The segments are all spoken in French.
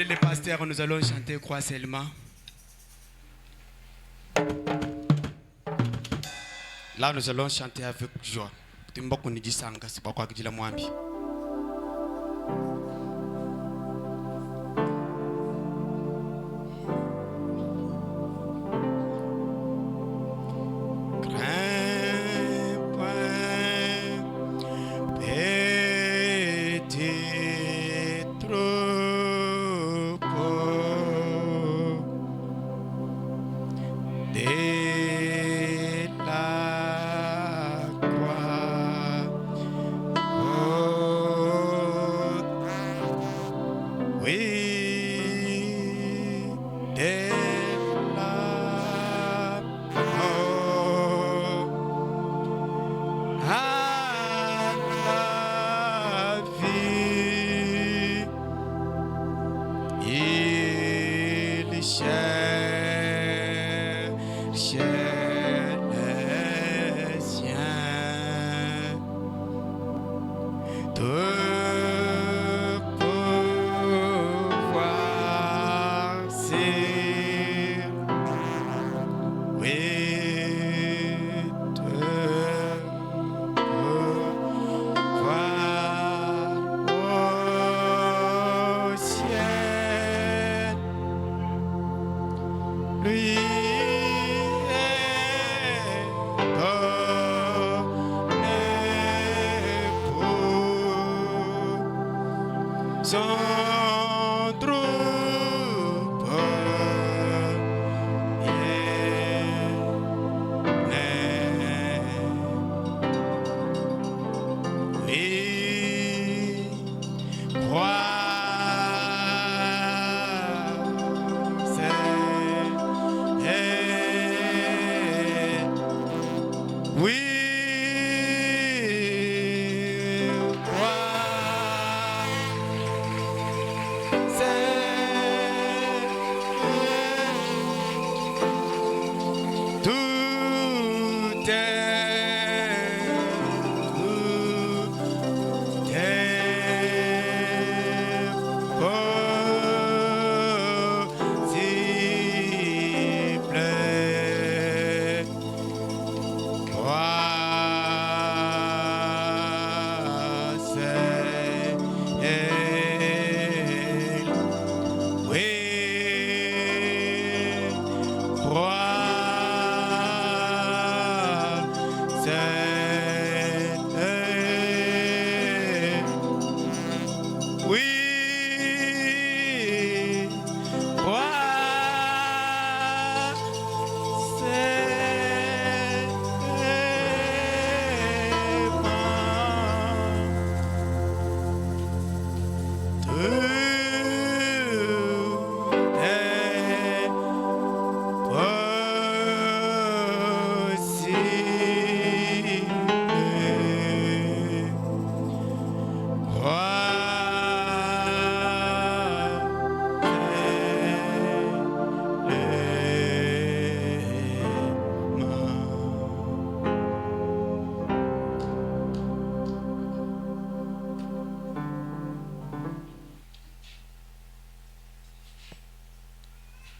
les pasteurs, nous allons chanter Croix seulement. Là, nous allons chanter avec joie. Timboko ni gisanga, c'est pas quoi que dit la mwambi.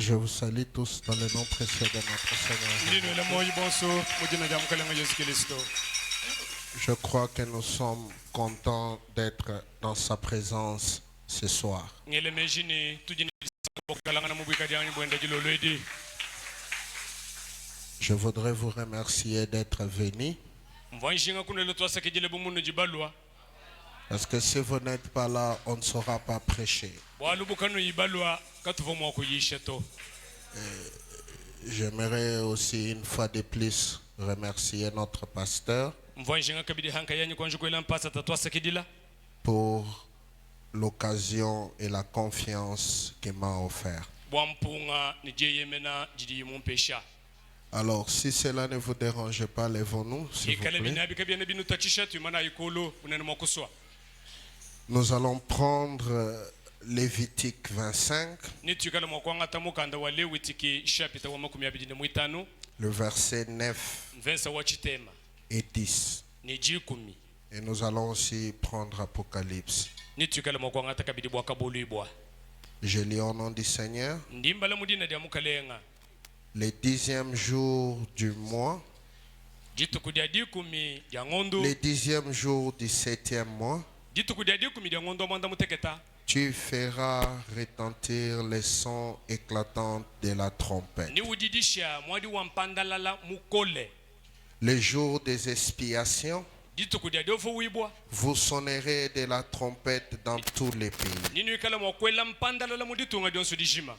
Je vous salue tous dans le nom précieux de notre Seigneur. Je crois que nous sommes contents d'être dans sa présence ce soir. Je voudrais vous remercier d'être venus. Parce que si vous n'êtes pas là, on ne saura pas prêcher. J'aimerais aussi une fois de plus remercier notre pasteur pour l'occasion et la confiance qu'il m'a offert. Alors, si cela ne vous dérange pas, lèvons-nous, s'il vous plaît. Nous allons prendre Lévitique 25, le verset 9 et 10. Et nous allons aussi prendre Apocalypse. Je lis au nom du Seigneur. ndimbala mudina dia mukalenga Le 10e jour du mois, jituku dia dikumi dia ngondo le 10e jour du 7e mois, jituku dia dikumi dia ngondo mwanda muteketa tu feras retentir les sons éclatants de la trompette. ni udidisha mwadi wa mpandalala mukole Le jour des expiations, jituku dia dofo wibwa vous sonnerez de la trompette dans tous les pays. ninu ikala mwakwela mpandalala muditunga dionso dijima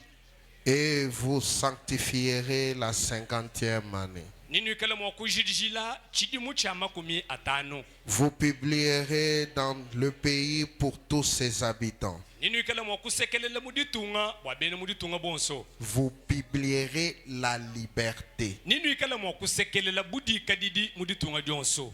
Et vous sanctifierez la 50e année. ninu ikala mwakujidijila chidimu cha makumi atano Vous publierez dans le pays pour tous ses habitants. ninu ikala mwakusekelela muditunga bwabene muditunga bonso Vous publierez la liberté. ninu ikala mwakusekelela budika didi muditunga dionso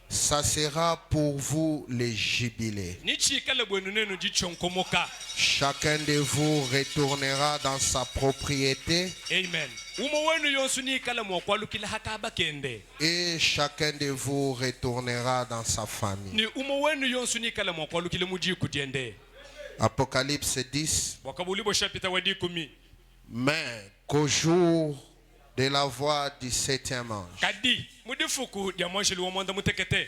Ça sera pour vous le jubilé. nichi ikala bwenu nenu jichonkomoka Chacun de vous retournera dans sa propriété amen umo wenu yonsu ni ikala mwakwalukila hakaba kende et chacun de vous retournera dans sa famille. ni umo wenu yonsu ni ikala mwakwalukile mujiku diende Apocalypse 10. wakabulibo shapita wa dikumi Mais qu'au jour de la voix du 7e ange. kadi mudifuku dia mwanjeli wa mwanda mutekete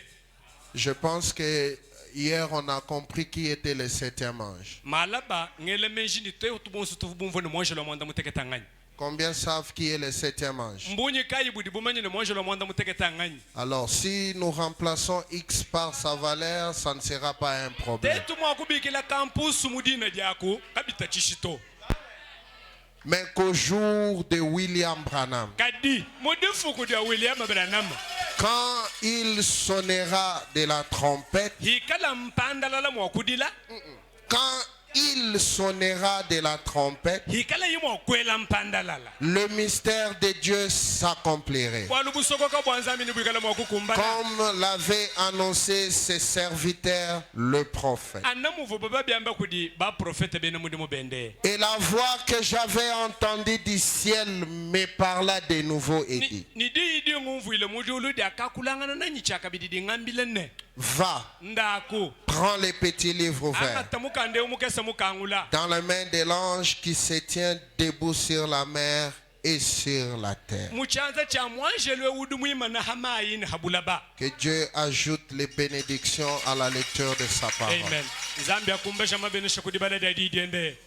Je pense que hier on a compris qui était le 7e ange. malaba ngele menjini te utubonsu tubumvo ni mwanjeli wa mwanda muteketa ngani Combien savent qui est le 7e ange? mbunyi kayi budi bumenye ni mwanjeli wa mwanda muteketa ngani Alors si nous remplaçons X par sa valeur, ça ne sera pas un problème. tetu mwakubikila kampusu mudina diako kabita chishito Mais qu'au jour de William Branham, kadi mudifuku dia William Branham quand il sonnera de la trompette, hikala mpandalala mwakudila quand il sonnera de la trompette, hikala yimwa kwela mpandalala le mystère de Dieu s'accomplirait. walubusokoka bwanzami ni bwikala mwakukumbana Comme l'avait annoncé ses serviteurs, le prophète. anamuvu baba byamba kudi ba prophète bene mudi mubende Et la voix que j'avais entendue du ciel me parla de nouveau et dit, ni di ngumvu ile mudi uludi akakulangana na nyichaka bididi ngambile ne va, ndako prends les petits livres ouverts akatamukande umukesa mukangula dans la main de l'ange qui se tient debout sur la mer et sur la terre. muchanza cha mwanjelwe udumwima na hamayi ni habulaba Que Dieu ajoute les bénédictions à la lecture de sa parole. amen zambia kumbesha mabenesha kudi bada dadi diende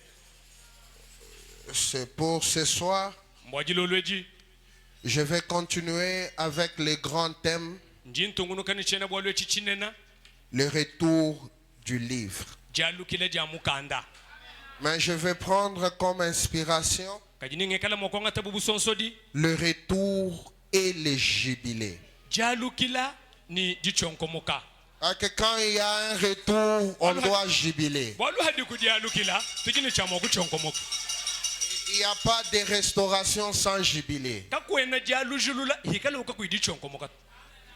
C'est pour ce soir. mbwajilolweji Je vais continuer avec les grands thèmes, njintungunu chena bwalwe chichinena le retour du livre. jalukile ja mukanda Mais je vais prendre comme inspiration kajininge kala mokonga tabu busonsodi le retour et le jubilé. jalukila ni jichonkomoka Que quand il y a un retour, on doit jubiler. bwalu hadi kujalukila tukini cha mokuchonkomoka Il n'y a pas de restauration sans jubilé. kakwena jalujulula hikala ukakuidichonkomoka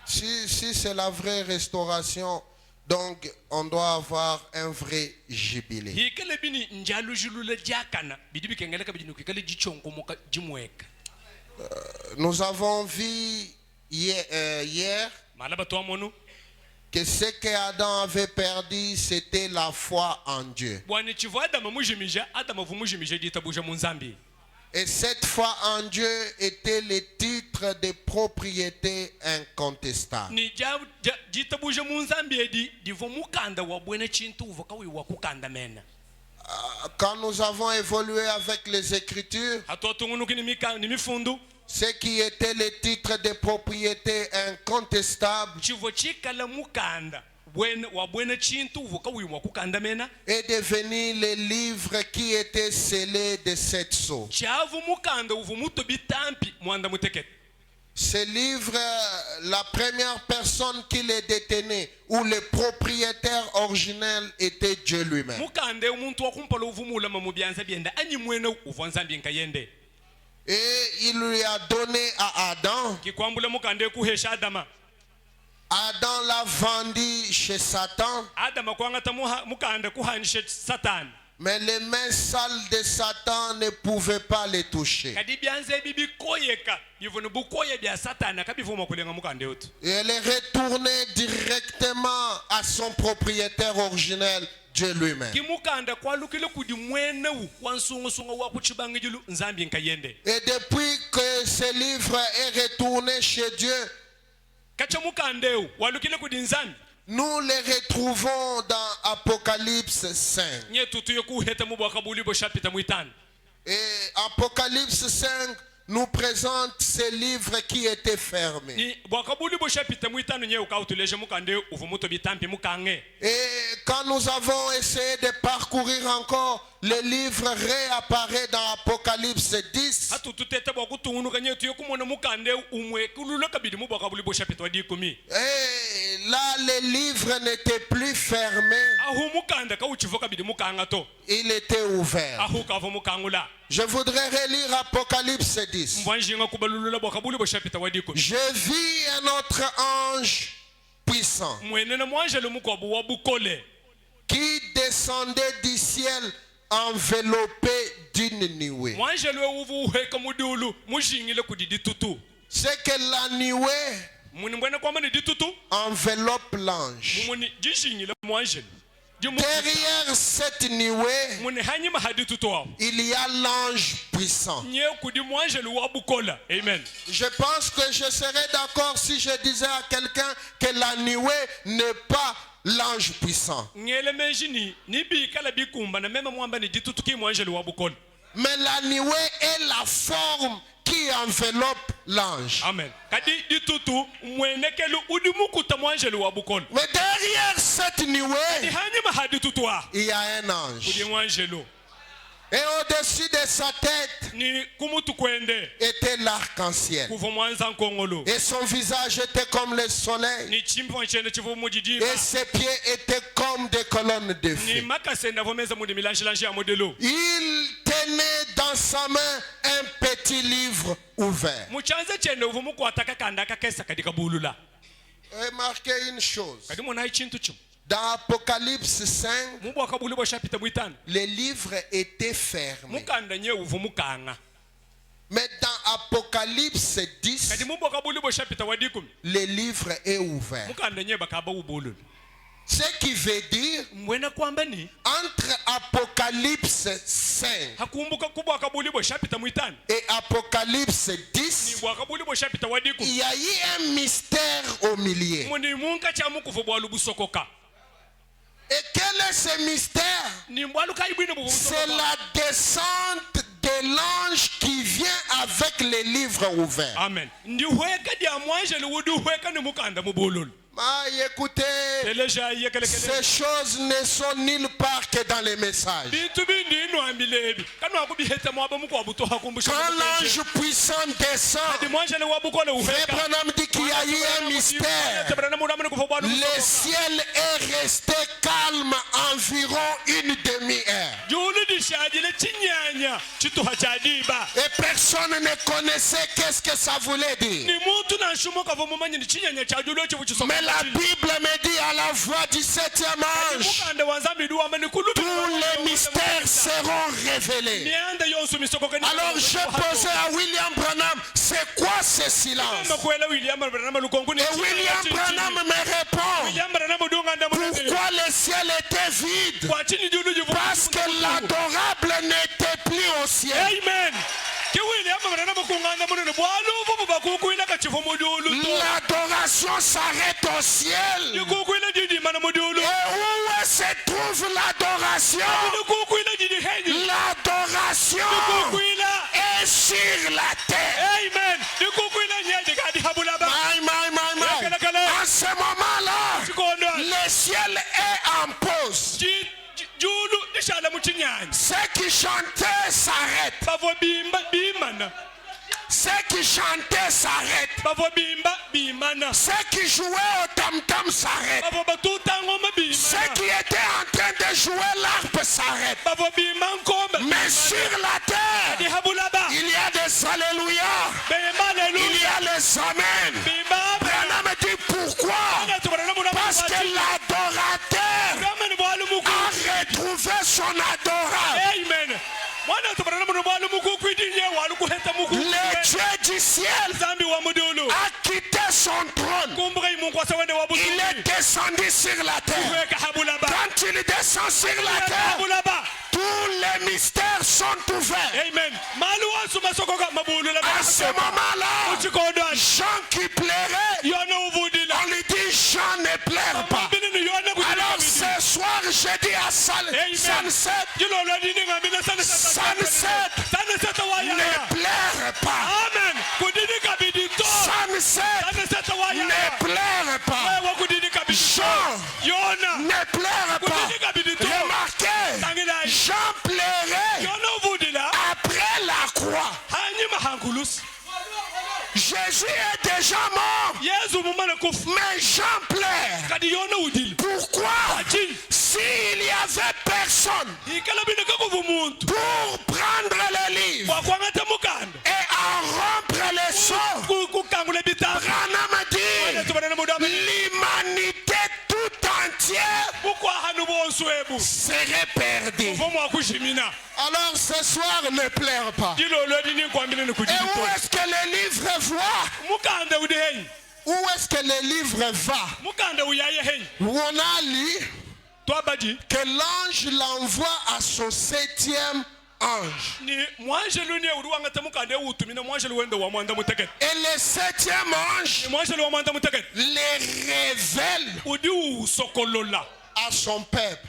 Si c'est la vraie restauration, donc on doit avoir un vrai jubilé. hikala bini njalujulula jakana bidi bikengeleka bidi nukikala jichonkomoka jimweka Nous avons vu hier malaba twamonu que ce que Adam avait perdu, c'était la foi en Dieu. bwani chivu adama mujimija adama vumujimija ditabuja munzambi Et cette foi en Dieu était le titre de propriété incontestable. ni ditabuja munzambi edi divo mukanda wa bwene chintu uvoka wiwa kukanda mena Quand nous avons évolué avec les Écritures, hatwatungunuki ni mifundu ce qui était le titre de propriété incontestable chivo chikala mukanda wa bwene chintu uvoka wiwa kukanda mena est devenu le livre qui était scellé de 7 sceaux. chavu mukanda uvu muto bitampi mwanda mutekete Ce livre, la première personne qui le détenait ou le propriétaire originel était Dieu lui-même. mukande umuntu wakumpala uvumula mamubyanza byenda anyi mwene uvonzambi nkayende Et il lui a donné à Adam. kikwambula mukande kuhesha adama Adam l'a vendu chez Satan. adama kwangata mukande kuhanishe satani Mais les mains sales de Satan ne pouvaient pas les toucher. kadi byanze bibi koyeka bivunu bukoye bya satani akabivuma kulenga mukande utu Et elle est retournée directement à son propriétaire originel, Dieu lui-même. ki mukanda kwalukile kudi mwenewu wansungusunga wa kuchibangijilu nzambi nkayende Et depuis que ce livre est retourné chez Dieu, kacha mukandewu walukile kudi nzambi nous les retrouvons dans Apocalypse 5. nye tutu yokuheta mubwakabulibo shapita mwitano Et Apocalypse 5 nous présente ce livre qui était fermé. ni bwakabulibo shapita mwitano nye ukautuleje mukandewu uvumuto bitampi mukange Et quand nous avons essayé de parcourir encore, le livre réapparaît dans Apocalypse 10. hatu tutete bwakutungunuka nye tuyokumona mukandewu umwe kulula kabidi mubwakabulibo shapita wadikumi Et là, le livre n'était plus fermé, ahu mukanda kauchivo kabidi mukanga to il était ouvert. ahu kavo mukangula Je voudrais relire Apocalypse 10. mbwanjinga kubalulula bwakabulibo shapita wadikumi Je vis un autre ange puissant mwenene mwanjelo mukwabu wabukole qui descendait du ciel enveloppé d'une nuée. mwanjelo ewuvu uheka mudulu mujingile kudi ditutu C'est que la nuée muni mbwene kwamba ni ditutu enveloppe l'ange. muni jishingile mwanjelo Derrière cette nuée, muni hanyima haditutu wao il y a l'ange puissant. nye kudi mwanjelo wabukola amen Je pense que je serais d'accord si je disais à quelqu'un que la nuée n'est pas l'ange puissant. ngele menjini ni bikala bikumba na mema mwamba ni ditutu ki mwanjelo wabukola Mais la nuée est la forme qui enveloppe l'ange. amen kadi ditutu mwenekelu udi mukuta mwanjelo wabukola Mais derrière cette ni nuée, hanyima haditutu wa il y a un ange. kudi mwanjelo Et au-dessus de sa tête ni kumutu kwende était l'arc-en-ciel. kuva mwanza nkongolo Et son visage était comme le soleil. ni chimbo nchende chivu mujidima Et ses pieds étaient comme des colonnes de ni feu. makasenda vomeza mudi milanjilanji ya modelo Il tenait dans sa main un petit livre ouvert. muchanze chende uvu mukwataka kanda kakesa kadi kabulula Remarquez une chose. kadi mona chintu chum Dans Apocalypse 5, mubu akabulibwa shapita bwitano le livre était fermé. mukanda nye uvu mukanga Mais dans Apocalypse 10, kadi mubu akabulibwa shapita wadikumi le livre est ouvert. mukanda nye bakaba ubulula Ce qui veut dire, mwena kwamba ni entre Apocalypse 5 hakumbuka kubwa akabulibwa shapita mwitano et Apocalypse ni 10, bwa akabulibwa shapita wadikumi il y a eu un mystère au milieu. muni munka cha mukufu bwa lubusokoka Et quel est ce mystère? ni mbwaluka ibwine bubu C'est la descente de l'ange qui vient avec les livres ouverts. amen ndi hweka dia mwanje luwudi hweka ni mukanda mubulula Ah, écoutez, teleja yekele kele ces choses ne sont nulle part que dans les messages. bintu bindi ino ambilebi kanu akubiheta mwaba muko abuto hakumbusha Quand l'ange puissant descend, di mwanje le wabukole Frère uheka Branham dit qu'il y a eu un mystère. Le ciel est resté calme environ une demi-heure. juli dishadile chinyanya chituha chadiba Et personne ne connaissait qu'est-ce que ça voulait dire. ni mutu na nshumoka vomumanyi ni chinyanya chadulo chivuchisoka Mais la Bible me dit à la voix du 7e ange, mukande wanzambi duwa mani kulubi tous les mystères seront révélés. nianda yonsu misoko kani Alors je posais à William Branham, c'est quoi ce silence? makwela William Branham lukonguni Et William Branham me répond, William Branham dunga ndamu pourquoi le ciel était vide? kwa chini julu jivu Parce que l'adorable n'était plus au ciel. amen ke William Branham kunganda munene bwaluvu bakukuina kachivu mudulu to L'adoration s'arrête au ciel. kukuina jidi mana mudulu Et où se trouve l'adoration? kukuina jidi henyi L'adoration kukuina est sur la terre. amen kukuina nyaje kadi habulaba En ce moment-là, sikondo le ciel est en pause. julu ishala muchinyanya Ceux qui chantaient s'arrêtent. bavo bimana Ceux qui chantaient s'arrêtent. bavo bimana Ceux qui jouaient au tam-tam s'arrêtent. bavo batutangoma Ceux bimana qui étaient en train de jouer l'harpe s'arrêtent. bavo bimankomba Mais sur la terre, di habulaba il y a des alléluia. bemba Il y a les amen. bimba Branham dit pourquoi? Parce que l'adorateur a retrouvé son adorable. amen mwana tubarana muno bwalu mukukwidinye walu kuheta muku Le Dieu du ciel zambi wa mudulu a quitté son trône. kumbura imungu wasa wende Il wabutu est descendu sur la terre. kuweka habulaba Quand tu il descend sur la terre, tous les mystères sont ouverts. Amen. À ce moment-là, Jean qui plairait, on lui dit Jean ne pleure pas. Alors ce soir, je dis à Sunset, ne pleure pas. Amen. Sunset, ne pleure pas. Jean, ne pleure pas. Remarquez, Jean pleurait après la croix. Jésus est déjà mort, mais Jean pleure. Pourquoi? S'il y avait personne pour prendre le livre et en rompre les sorts, Branham dit l'humanité tout entière serait perdue. Alors ce soir, ne pleure pas. Et où est-ce que le livre voit? Où est-ce que le livre va? On a lu que l'ange l'envoie à son 7e ange. Et le 7e ange les révèle à son peuple.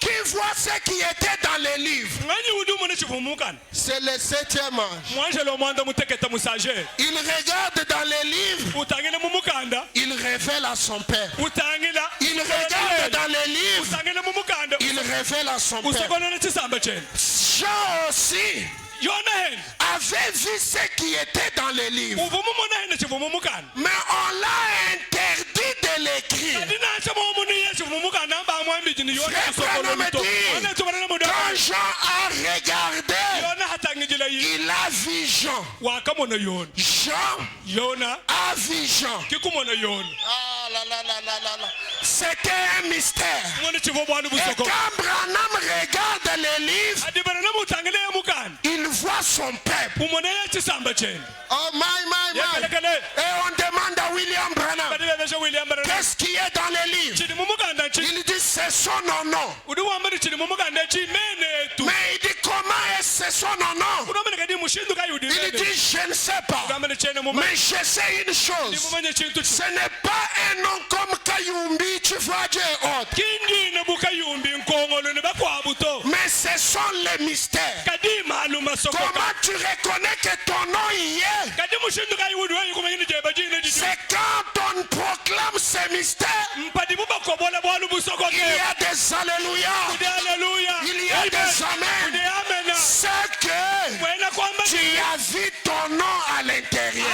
Qui voit ce qui était dans les livres? C'est le 7e ange. Il regarde dans les livres, il révèle à son père. Il regarde dans les livres, il révèle à son père. Jean aussi avait vu ce qui était dans les livres, mais on l'a interdit de l'écrire. Quand Jean a regardé, il a vu Jean. Jean a vu Jean. Ah là là là là là. C'était un mystère. Et quand Branham regarde les livres, il voit son peuple. Oh my. Et on demande à William Branham, qu'est-ce qui est dans les livres? Il dit c'est son nom. Mais il dit comment est-ce son nom? Il dit je ne sais pas. Mais je sais une chose. Ce n'est pas un nom comme Kayumbi, tu vois Dieu et autres. Mais ce sont les mystères. Comment tu reconnais que ton nom y est? C'est quand on proclame ces mystères, il y a des alléluia, il y a des amen. C'est que tu as vu ton nom à l'intérieur.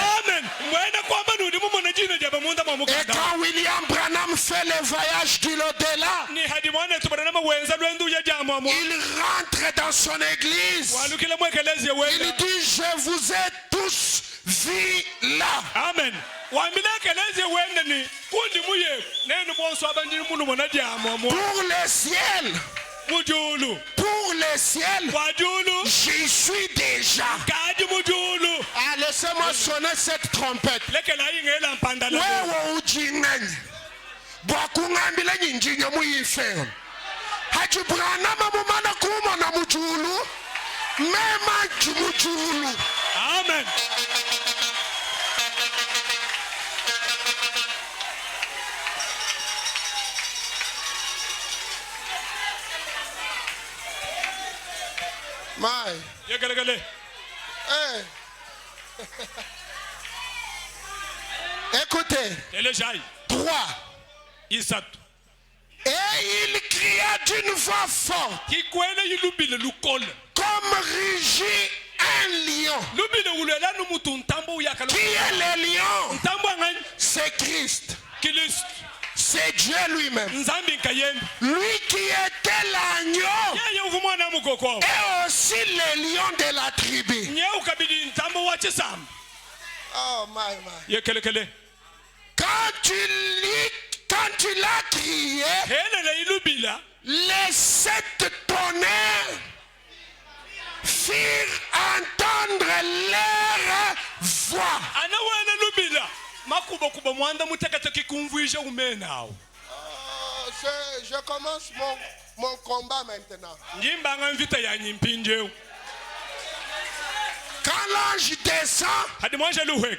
Et quand William Branham fait le voyage de l'au-delà, il rentre dans son église. Il dit je vous ai tous vus là. Amen. Pour le ciel, j'y suis déjà. Ah, laissez-moi sonner cette trompette. Amen. Hey. Écoutez. 3. Et il cria d'une voix forte, comme rugit un lion. Qui est le lion? C'est Christ. C'est Dieu lui-même. Lui qui était l'agneau et aussi le lion de la tribu. Oh my. Quand tu l'as crié, les 7 tonnerres firent entendre leur voix. makuba kuba mwanda mutekete kikumvuije umenawo. Je commence mon combat maintenant. Njimbanga mvita ya nyimpinje. Quand l'ange descend, Hadi mwanje luhek.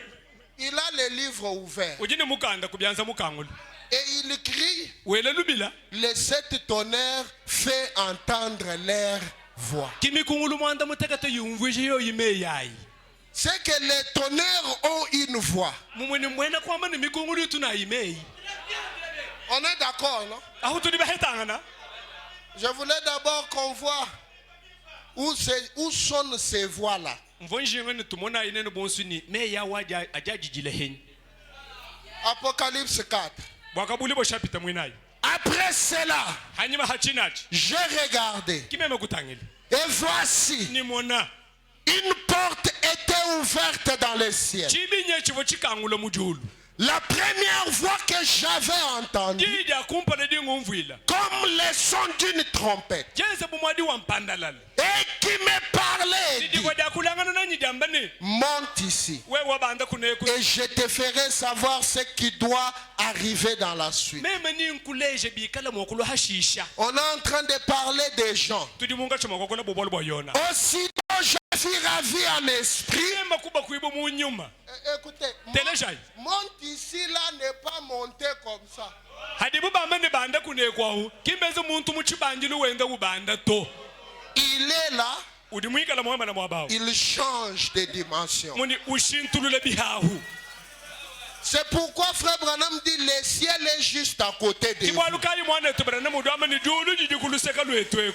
il a le livre ouvert. Ujini mukanda kubyanza mukangulu. Et il crie, Wele lubila. les 7 tonnerres fait entendre leur voix. Kimikungulu mwanda mutekete yumvuije yo yimeyai. C'est que les tonnerres ont une voix. Mumweni mwena kwamba ni mikungulu tuna yimei. On est d'accord, non? Aho tuli bahetangana. Je voulais d'abord qu'on voit où sonnent ces voix-là. Mvonjinga ni tumona inene bonsuni me ya waja ajajijile hen. Apocalypse 4. Bwakabuli bo chapita mwinayi. Après cela, Hanyuma hachinachi. j'ai regardé. Kimeme kutangeli. Et voici, Ni mona. une porte était ouverte dans le ciel. Chibinye chivo chikangulo mujulu. La première voix que j'avais entendue, Jija kumpana di ngumvila. comme le son d'une trompette, Jense bumwadi wampandalala. et qui me parlait, Didi dit, kwa dakulangana na nyidambani. monte ici, We wabanda kuneku. et je te ferai savoir ce qui doit arriver dans la suite. Meme ni nkuleje bikala mwokulu hashisha. On est en train de parler des gens. Tudi munga chama kwa bobolo boyona. Aussitôt, je suis ravi en esprit. Kemba kuba kuibo munyuma. Écoutez, Téléjaï. monte ici là n'est pas monté comme ça. Hadi bubamba ne banda kunekwaho. Kimbeze muntu muchibanjilu wenda ubanda to. Il est là, Udi mwikala mwema na mwabao. il change de dimension. Muni ushintulule bihahu. C'est pourquoi Frère Branham dit le ciel est juste à côté de vous. Kibwalukayi mwana tubara na mudwama ni julu jiji kuluseka lwetwe.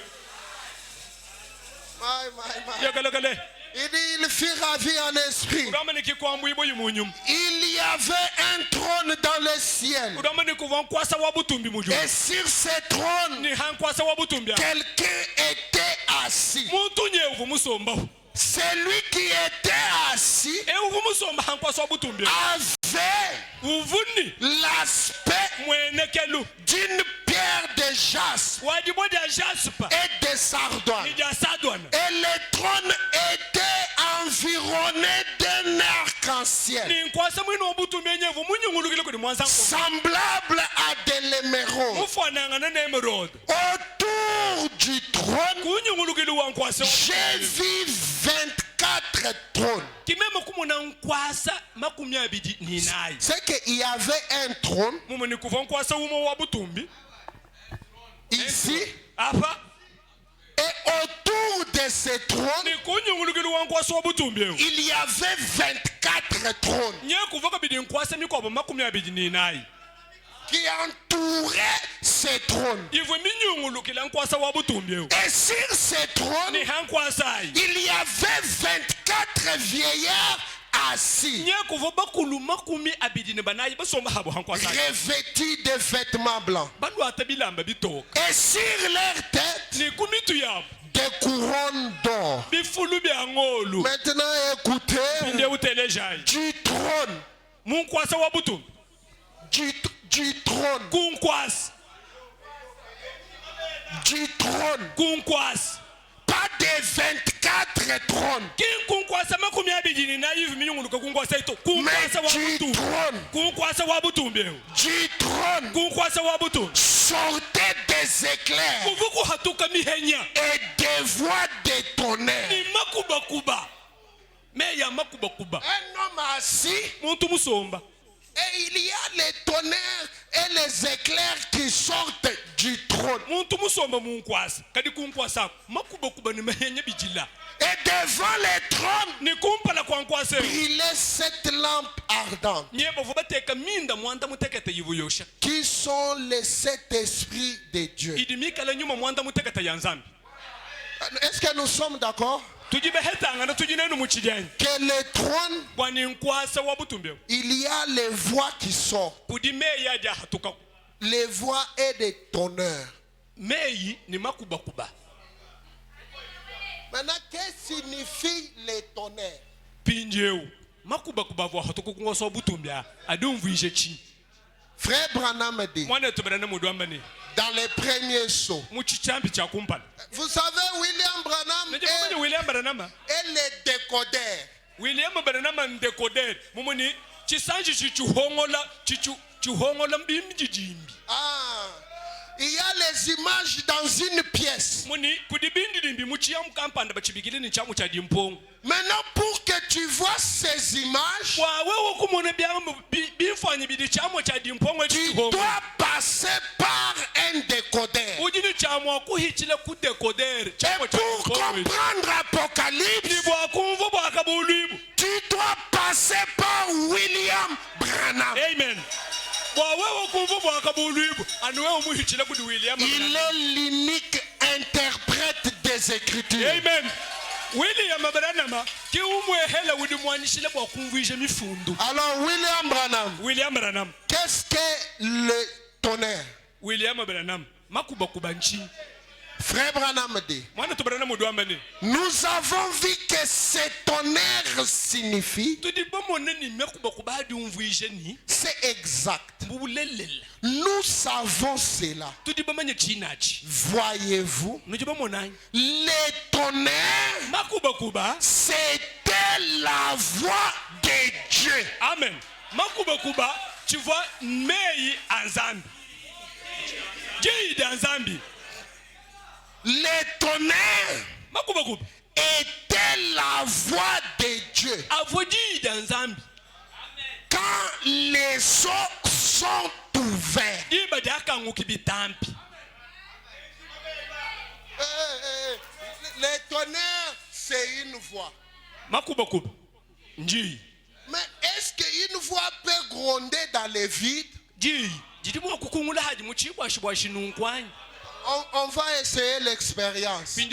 Yagalagale. Il dit il fut ravi en esprit. Udwama ni kikwambu ibo yimunyum. Il y avait un trône dans le ciel. Udwama ni kuvankwasa wabutumbi mujulu. Et sur ce trône, Ni hankwasa wabutumbi. quelqu'un était assis. Muntu nye uvu musomba. Celui qui était assis E uvu musomba hankwasa wabutumbi. avait Uvuni. l'aspect Mwenekelu. d'une pierre de jaspe Wajibo dia jaspa. et de sardoine. Ni dia sadwana. Et le trône était environné d'un arc-en-ciel, Ni nkwasa mwino obutumbi enyevu munyungulukile kuli mwanza nko. semblable à de l'émeraude. Mufanangana na emerald. Autour du trône, Kunyungulukile wankwasa. j'ai vu 24 trônes. Kimeme kumuna nkwasa makumi abidi ni nayi. C'est qu'il y avait un trône Mumuni kuva nkwasa umo wabutumbi. ici, Apa. et autour de ce trône, Ni kunyungulukile wankwasa wabutumbi. il y avait 24 trônes Nye kuva kabidi nkwasa mikobo makumi abidi ni nayi. qui entouraient ce trône. Ivu minyungulukile nkwasa wabutumbi. Et sur ce trône, Ni hankwasa yi. il y avait 24 vieillards assis, Nye kuva bakulu makumi abidi ni banayi basomba habo hankwasa yi. revêtus de vêtements blancs. Bandu atabilamba bitoka. Et sur leur tête, Ni kumitu yabo. des couronnes d'or. Bifulu bya ngolu. Maintenant, écoutez, Nde utelejayi. du trône, Munkwasa wabutumbi. du trône, Kunkwasa. du trône, Kunkwasa. pas de 24 trônes, Kunkwasa makumi abidi ni nayi ivu minyunguluka kunkwasa ito. mais Kunkwasa du wabutumbi. trône, Kunkwasa wabutumbi. du trône Kunkwasa wabutumbi. sortaient des éclairs Kuvuku hatuka mihenya. et des voix de tonnerre. Ni makuba kuba. Meya makuba kuba. Un homme assis, Muntu musomba. et il y a les tonnerres et les éclairs qui sortent du trône. Muntu musomba munkwasa. Kadi kunkwasa. Makuba kuba ni mehenya bijila. Et devant le trône, Ni kumpala kwa nkwasa. brillaient 7 lampes ardentes, Nyeba vubateka minda mwanda mutekete yivuyosha. qui sont les 7 esprits de Dieu. Idimikala nyuma mwanda mutekete yanzambi. Est-ce que nous sommes d'accord? Tujibehetanga na tujinenu muchijani. Que le trône, Kwani nkwasa wabutumbi. il y a les voix qui sortent, Kudi meya ja hatuka. les voix et des tonnerres. Meyi ni makuba kuba. Maintenant, qu'est-ce que signifie les tonnerres? Pinjeu. Makuba kuba vo hatuka kungosa wabutumbi. Adumvuije chi. Frère Branham dit, Mwana tubera na mudwamba ni. dans les premiers sauts, Muchichambi cha kumpala. vous savez, William Branham Najua William Baranama. est le décodeur. William Baranama ndekoder. Mumuni chisanji chihongola mbimbi jijimbi. Ah, il y a les images dans une pièce. Maintenant, pour que tu vois ces images, tu dois passer par un décodeur. Et pour comprendre Apocalypse, tu dois passer par William Branham. Amen. Il est l'unique interprète des Écritures. Amen. Alors William Branham, qu'est-ce que le tonnerre? Frère Branham dit, nous avons vu que ce tonnerre signifie, c'est exact. Nous savons cela. Voyez-vous, les tonnerres, c'était la voix de Dieu. Amen. Tu vois, Mei Anzambi. Les tonnerres étaient la voix de Dieu. Quand les eaux sont ouverts, les tonnerres, c'est une voix. Mais est-ce qu'une voix peut gronder dans les vides? On va essayer l'expérience. Est-ce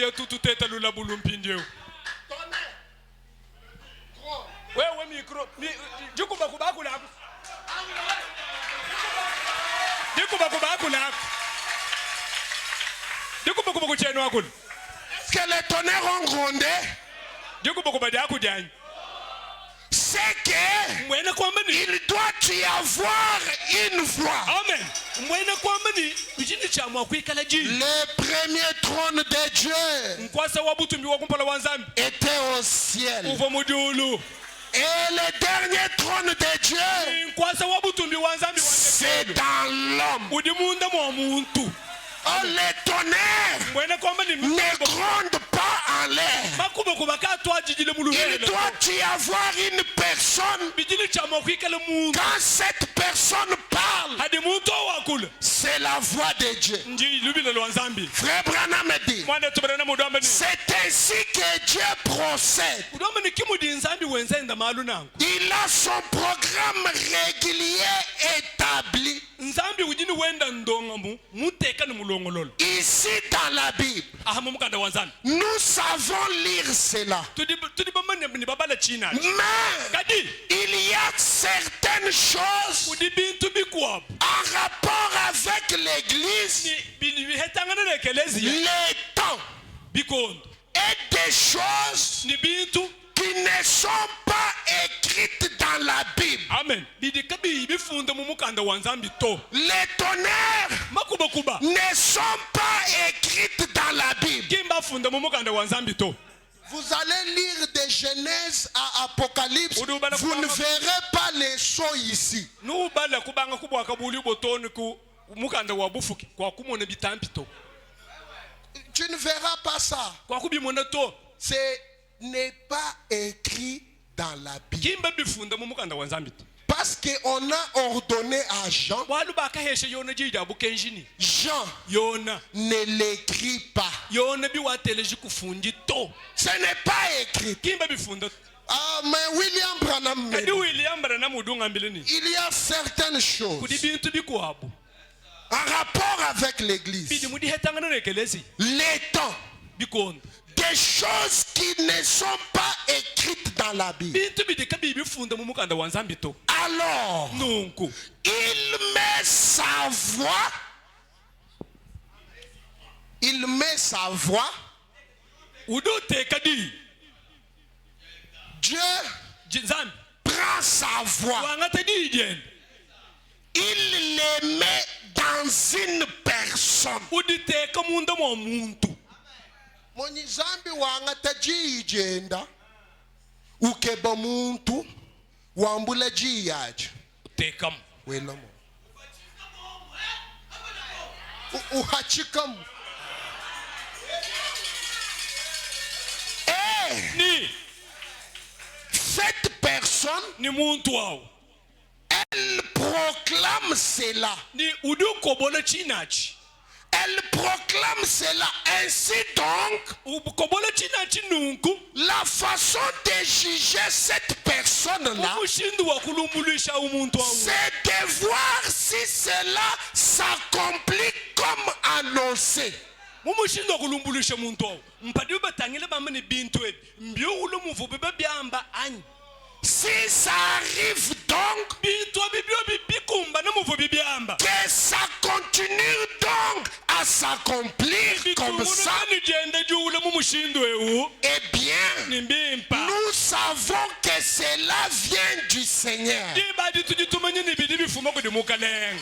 que les tonnerres ont grondé? C'est qu'il doit y avoir une voix. Amen. Le premier trône de Dieu était au ciel. Et le dernier trône de Dieu, c'est dans l'homme. Oh, les tonnerres ne grondent pas en l'air. Il doit y avoir une personne. Quand cette personne parle, c'est la voix de Dieu. Frère Branham dit, c'est ainsi que Dieu procède. Il a son programme régulier établi. Ici dans la Bible, nous savons lire cela. Mais il y a certaines choses en rapport avec l'église, les temps et des choses qui ne sont pas écrites dans la Bible. Amen. Les tonnerres ne sont pas écrites dans la Bible. Vous allez lire de Genèse à Apocalypse, vous ne verrez pas les sceaux ici. Tu ne verras pas ça. Ce n'est pas écrit dans la Bible. Parce qu'on a ordonné à Jean, Jean ne l'écrit pas. Ce n'est pas écrit. Ah, mais William Branham, il y a certaines choses en rapport avec l'église, les temps, des choses qui ne sont pas écrites dans la Bible. Alors, il met sa voix. Dieu prend sa voix. Il les met dans une personne. Monizambi wangataji ijenda ukeba muntu Wambula jiyaj. tekam Welomo. Uhachikam. ni Cette personne, ni muntu wawo elle proclame cela. ni udu kobola chinachi Elle proclame cela. Ainsi donc, ukobola chinachi nunku la façon de juger cette personne-là, umushindu wa kulumbuluisha umuntu wawo c'est de voir si cela s'accomplit comme annoncé. mumushindu wa kulumbuluisha muntu wawo mpadi batangile bamane bintu ebi mbyo ulo muvu bebe byamba anyi Si ça arrive donc, bintu bibyo bibikumba na muvu bibyamba que ça continue donc à s'accomplir comme ça, ni jende jule mumushindu ewu eh bien, ni mbimpa nous savons que cela vient du Seigneur. dibadi tujitumanye ni bidi bifuma kudi mukalenga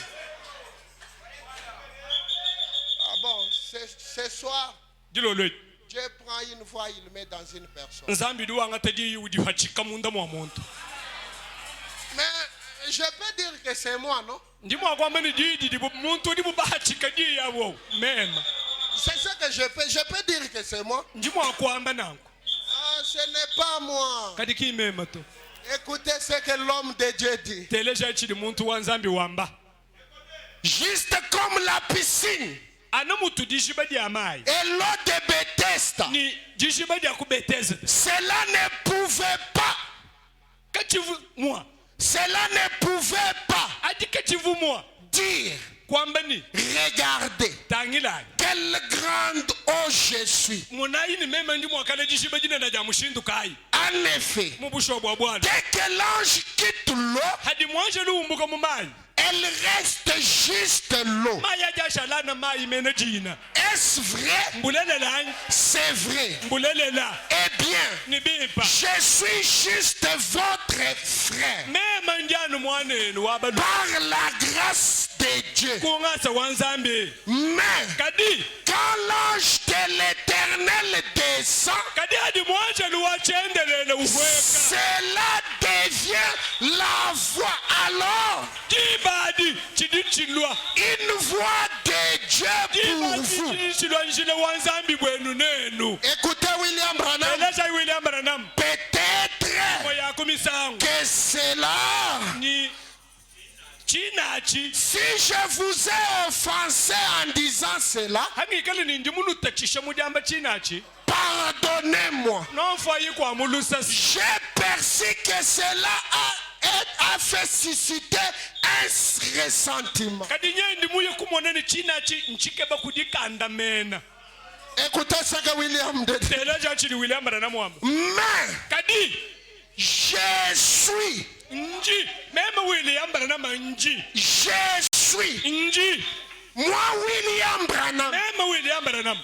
Ah bon, ce soir, dilolo Dieu prend une voix, il le met dans une personne. nzambi duwanga tadi udihachika munda mwa muntu Mais je peux dire que c'est moi, non? ndimo akwamba ni didi di muntu di bubachika di yawo mema C'est ce que je peux dire que c'est moi. ndimo akwamba nanko Ah, ce n'est pas moi. kadi kimema to Écoutez ce que l'homme de Dieu dit. teleja chidi muntu wa nzambi wamba Juste comme la piscine ana mutu dishiba di amai et l'eau de Bethesda, ni dishiba di akubeteza cela ne pouvait pas, kachivu mwa cela ne pouvait pas adi kachivu mwa dire, kwamba ni regardez, tangila quelle grande eau je suis. munayi ni mema ndimo akala dishiba dina na jamushindu kai En effet, mubusho bwa bwana dès que l'ange quitte l'eau, hadi mwanje lumbuka mu mai elle reste juste l'eau. maya jashalana mai mena jina Est-ce vrai? mbulelela C'est vrai. mbulelela Eh bien, ni bimpa je suis juste votre frère. mema njano mwanenu wabadu Par la grâce de Dieu. kungasa wanzambi Mais kadi quand l'ange de l'Éternel descend, kadi hadi mwanje luwachendelele uhweka cela devient la voix. Alors, dibadi chidi chilwa une voix de Dieu pour dibadi vous. chidi chilwa njile wanzambi bwenu nenu Écoutez William Branham. eleza William Branham Peut-être moya kumisango que cela, ni chinachi si je vous ai offensé en disant cela, hangikali ni ndimunu tachisha mujamba chinachi pardonnez-moi. nomfayi kwa mulusa J'ai perçu que cela a fait susciter un ressentiment. kadi nyendi muye kumona ni chinachi nchike bakudikanda mena Écoutez ce que William dit. teleja chili William Branham wamba Mais kadi je suis, nji mema William Branham nji je suis, moi William Branham. mema William Branham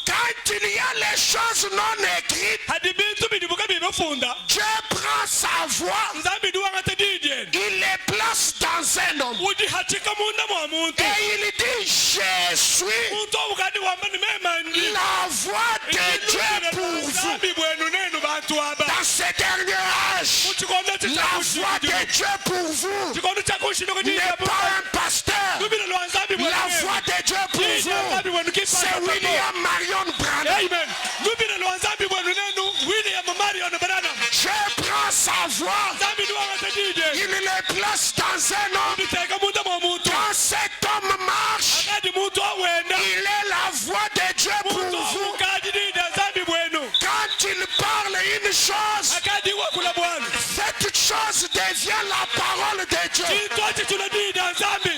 Quand il y a les choses non écrites, hadi bintu bidibuka bibefunda Dieu prend sa voix, nzambi duwanga tadidien il les place dans un homme. udi hachika munda mwa muntu Et il dit, je suis muntu obukadi wamba ni mema nji la voix de Dieu pour vous. nzambi bwenu nenu bantu aba Dans ce dernier âge, muchikondo la voix de Dieu pour vous chikondo chakushino n'est kudija pas un pasteur. lubira lwa nzambi bwenu La voix de Dieu pour vous, c'est William Marion Branham. amen lubira lwa nzambi bwenu nenu William Marion Branham Je prends sa voix, nzambi duwanga tadidien il les place dans un homme. uditeka munda mwa muntu Quand cet homme marche, akadi muntu awenda il est la voix de Dieu pour muntu vous. omukadi dida nzambi bwenu Quand il parle une chose, akadi wakula bwana cette chose devient la parole de Dieu. chintu achi chulodida nzambi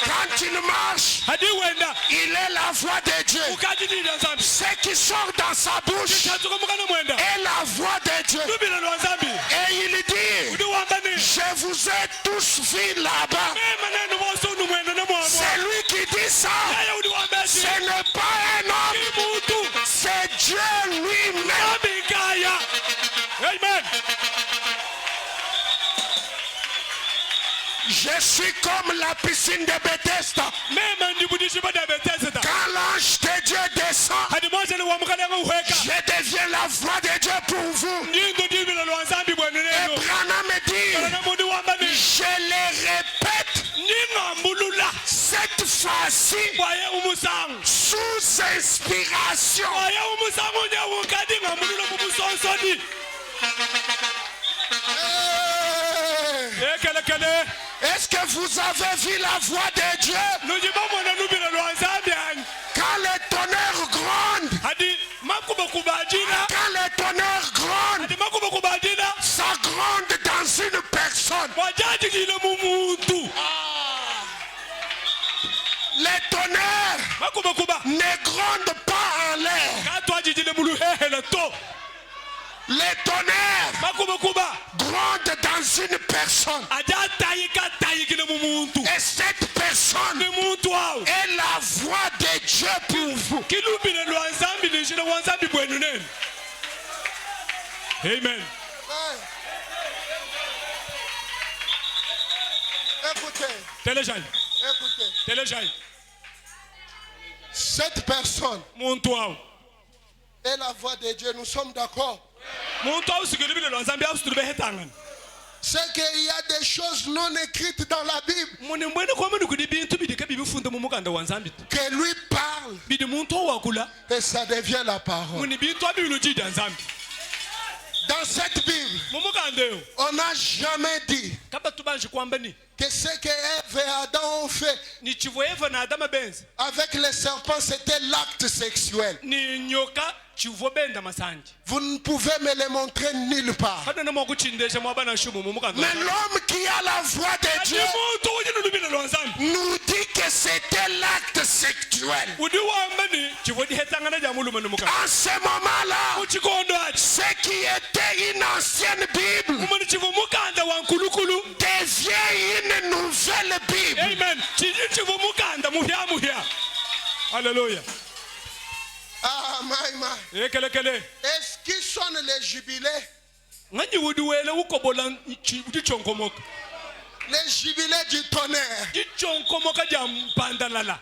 Quand il marche, hadi wenda il est la voix de Dieu. ukadi dida nzambi Ce qui sort dans sa bouche chatsuka mukana mwenda est la voix de Dieu. lubira lwa nzambi Et il dit, udi wambani je vous ai tous vus là-bas. mema nenu bose unu mwenda na mwamwa C'est lui qui dit ça. yaya udi wambati Ce n'est pas un homme, muntu c'est Dieu lui-même. nzambi kaya amen Je suis comme la piscine de Bethesda. mema ndibudishi bada beteseta Quand l'ange de Dieu descend, hadi mwaje ni wamukalenga uhweka je deviens la voix de Dieu pour vous. ndingo dibila lwa nzambi bwenu Et nenu Branham dit, Éphasi sous inspiration. Est-ce que vous avez vu la voix de Dieu? Quand les tonnerres grondent, quand les tonnerres grondent, ça gronde dans une personne. Les tonnerres ne grondent pas en l'air. Les tonnerres grondent dans une personne. Et cette personne est la voix de Dieu pour vous. Amen. Écoutez, Téléjaille. écoutez. Téléjaille. Cette personne est la voix de Dieu. Nous sommes d'accord. C'est qu'il y a des choses non écrites dans la Bible que lui parle et ça devient la parole. Dans cette Bible, on n'a jamais dit que ce que Ève et Adam ont fait avec les serpents, c'était l'acte sexuel. Vous ne pouvez me le montrer nulle part. Mais l'homme qui a la voix de Dieu nous dit que c'était l'acte sexuel. En ce moment-là, ce qui était une ancienne Bible devient une nouvelle Bible. Amen. Alléluia. Ah, my. Est-ce qu'ils sonnent les jubilés? Les jubilés du tonnerre.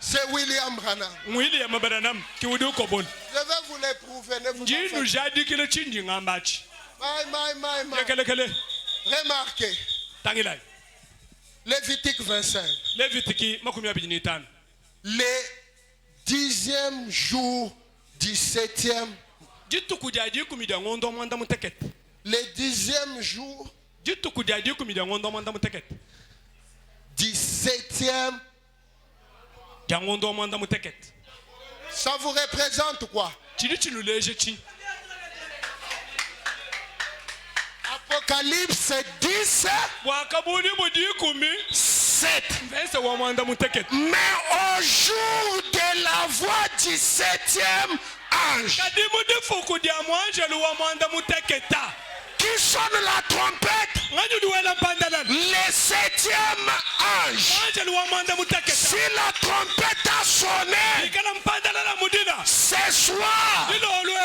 C'est William Branham. Je vais vous les prouver. Ne vous en faites pas. Remarquez. Lévitique 25. Le 10e jour du 7e. Le 10e jour du 7e. Ça vous représente quoi? Apocalypse 10, 7. Mais au jour de la voix du 7e ange qui sonne la trompette, le 7e ange, si la trompette a sonné, ce soir,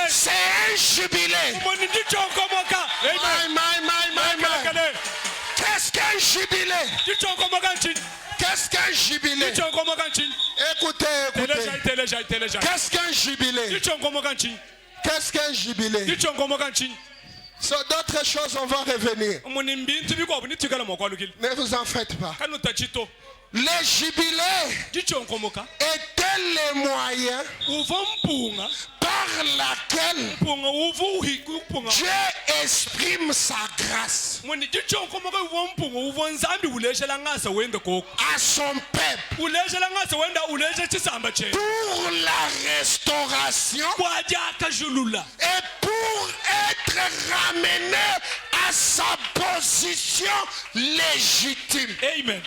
c'est un jubilé. Qu'est-ce qu'un jubilé? Qu'est-ce qu'un jubilé? Écoutez. Qu'est-ce qu'un jubilé? Qu'est-ce qu'un jubilé? Sur d'autres choses, on va revenir. Ne vous en faites pas. Les jubilés étaient les moyens par lesquels Dieu exprime sa grâce à son peuple pour la restauration et pour être ramené à sa position légitime. Amen.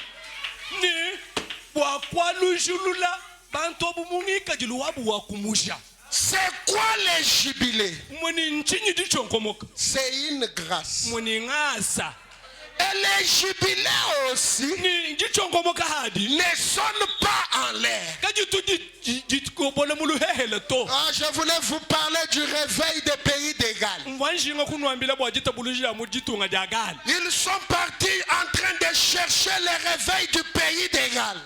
C'est quoi les jubilés? C'est une grâce. Et les jubilés aussi ne sonnent pas en l'air. Je voulais vous parler du réveil des pays d'Égal. Ils sont partis en train de chercher le réveil du pays d'Égal. d'égal.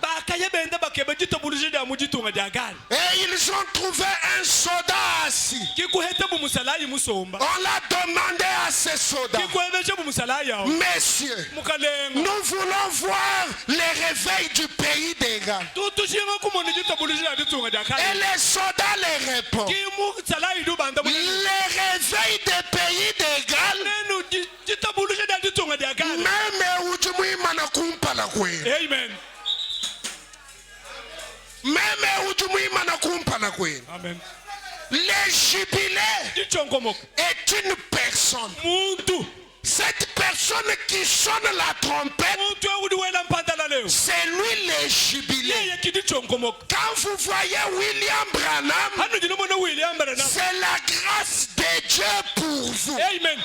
Et ils ont trouvé un soldat assis. On l'a demandé à ce soldat: Messieurs, nous voulons voir les réveils du pays d'égal. Et les soldats les répondent: les réveils des pays d'égal, même ujumuima na kumpala kwenu. Amen. Même ujumuima na kumpala kwenu. Amen. Le jubilé est une personne. Cette personne qui sonne la trompette, c'est lui le jubilé. Quand vous voyez William Branham, c'est la grâce de Dieu pour vous. Amen.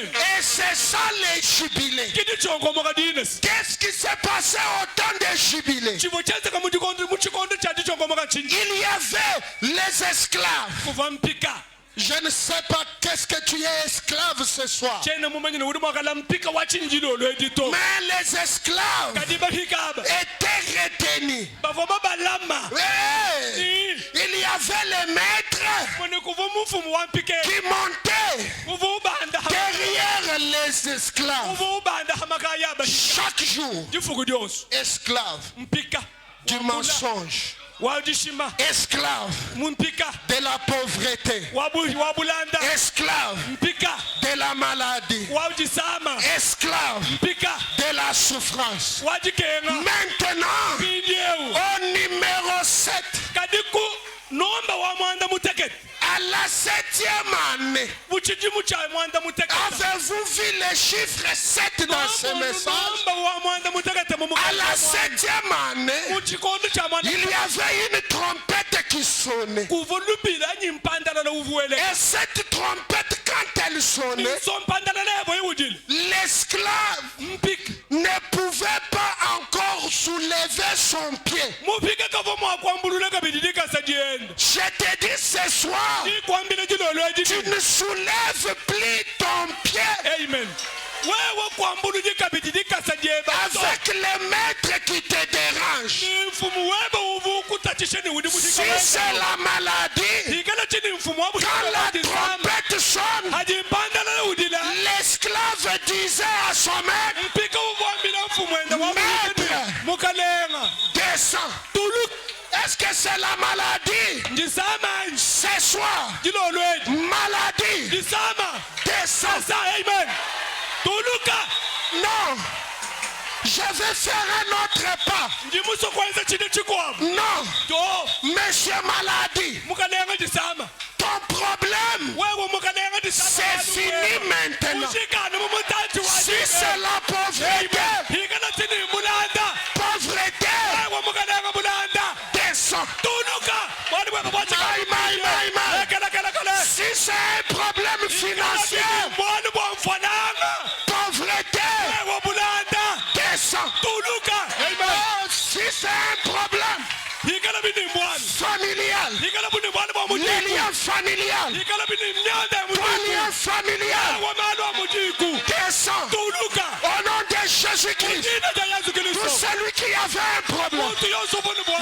Et c'est ça le jubilé. Qu'est-ce qui s'est passé au temps des jubilés? Il y avait les esclaves. Je ne sais pas qu'est-ce que tu es esclave ce soir. Mais les esclaves étaient retenus. Il y avait les maîtres qui montaient derrière les esclaves. Chaque jour, esclaves du mensonge, esclave de la pauvreté, esclave de la maladie, esclave de la souffrance. Maintenant, au numéro 7, à la 7e année, avez-vous vu les chiffres 7 dans ce message? À la 7e année, il y avait une trompette qui sonnait. Et cette trompette, quand elle sonnait, l'esclave ne pouvait pas encore soulever son pied. Je te dis ce soir, tu ne soulèves plus ton pied. Amen. Avec les maîtres qui te dérangent. Si c'est la maladie, quand la trompette sonne, l'esclave disait à son maître: Maître, descends. Est-ce que c'est la maladie? Ce soir, maladie, descends. Amen. Non, je vais faire un autre pas. Non, monsieur maladie, ton problème, c'est fini maintenant. Si c'est la pauvreté, descends. Si c'est un problème financier, pauvreté, descends. Si c'est un problème familial, les liens familiales, les liens familiales, descends. Au nom de Jésus-Christ, tout celui qui avait un problème,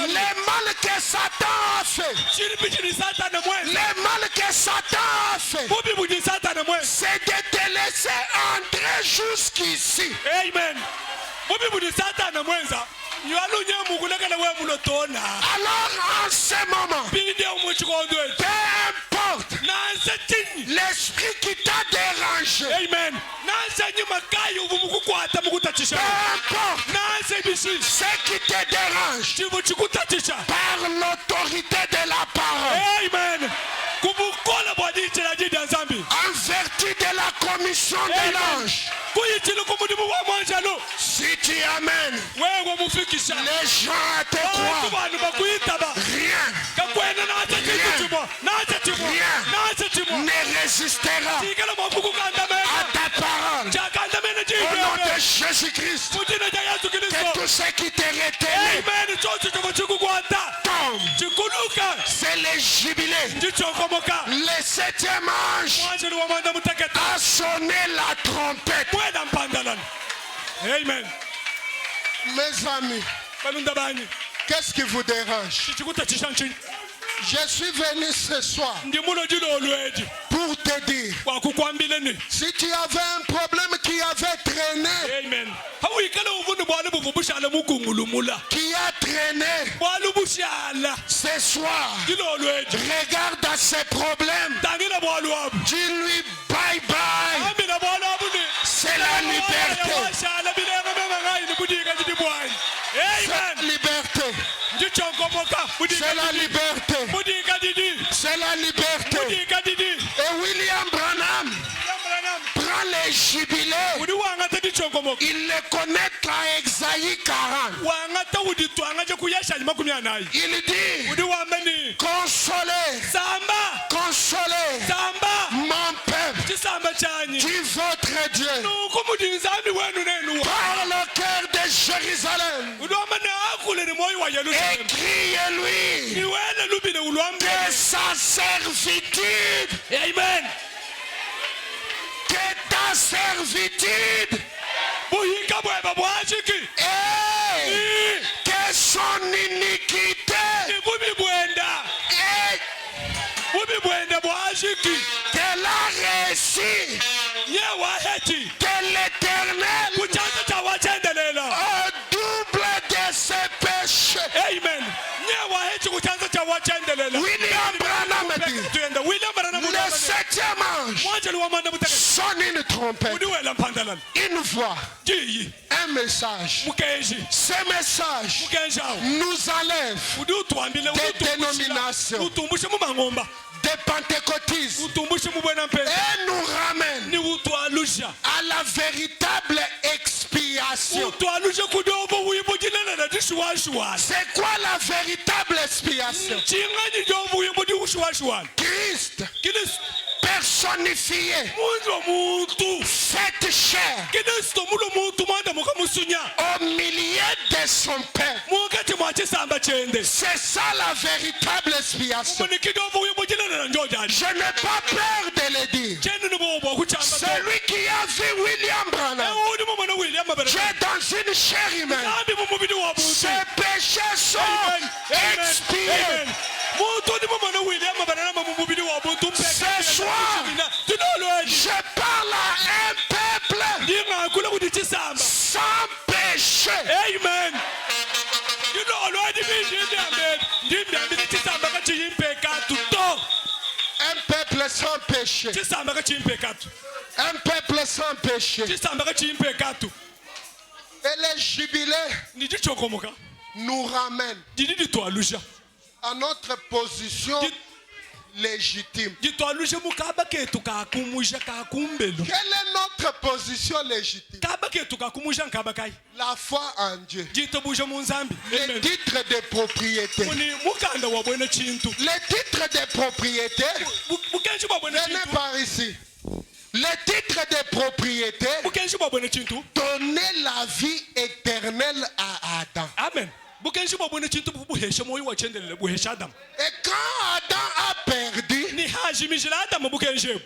les mal que Satan a fait, les mal que Satan a fait, c'est de te laisser entrer jusqu'ici. Amen. Alors en ce moment, peu importe l'esprit qui t'a dérangé, Amen. peu importe ce qui te dérange, par l'autorité de la parole, Amen. en vertu de la commission de l'ange, si tu amènes les gens à te croire, rien ne résistera à ta parole. Au nom de Jésus-Christ, que tout ce qui te retenu tombe. C'est le jubilé. Le 7e ange a sonné la trompette. Amen. Mes amis, qu'est-ce qui vous dérange? Je suis venu ce soir pour te dire, si tu avais un problème qui avait traîné, qui a traîné, ce soir, regarde à ses problèmes, dis-lui bye bye. C'est la liberté. Cette liberté. C'est la liberté. C'est la liberté. Et William Branham prend les jubilés. Il les connecte à Exaïe 40. Il dit, consolez, consolez mon peuple, dit votre Dieu, par le cœur de Jérusalem. Et criez-lui que sa servitude, amen, que ta servitude et que son iniquité qu'elle a réussi que l'Éternel au double de ses péchés. Amen. William Branham dit, le septième ange sonne une trompette, une voix, un message. Ce message nous enlève des dénominations, des pentecôtistes, et nous ramène à la véritable expiation. C'est quoi la véritable expiation? Christ personnifié, cette chair au milieu de son père. C'est ça la véritable expiation. Je n'ai pas peur de le dire. Celui qui a vu William Branham, j'ai dans une chair humaine, ses péchés sont expiés. Ce soir, je parle à un peuple sans péché. Amen. Un peuple sans péché. Un peuple sans péché. Et les jubilés nous ramènent à notre position légitime. Quelle est notre position légitime? La foi en Dieu. Les titres de propriété. Les titres de propriété. Venez par ici. Les titres de propriété donnaient la vie éternelle à Adam. Amen. Et quand Adam a perdu,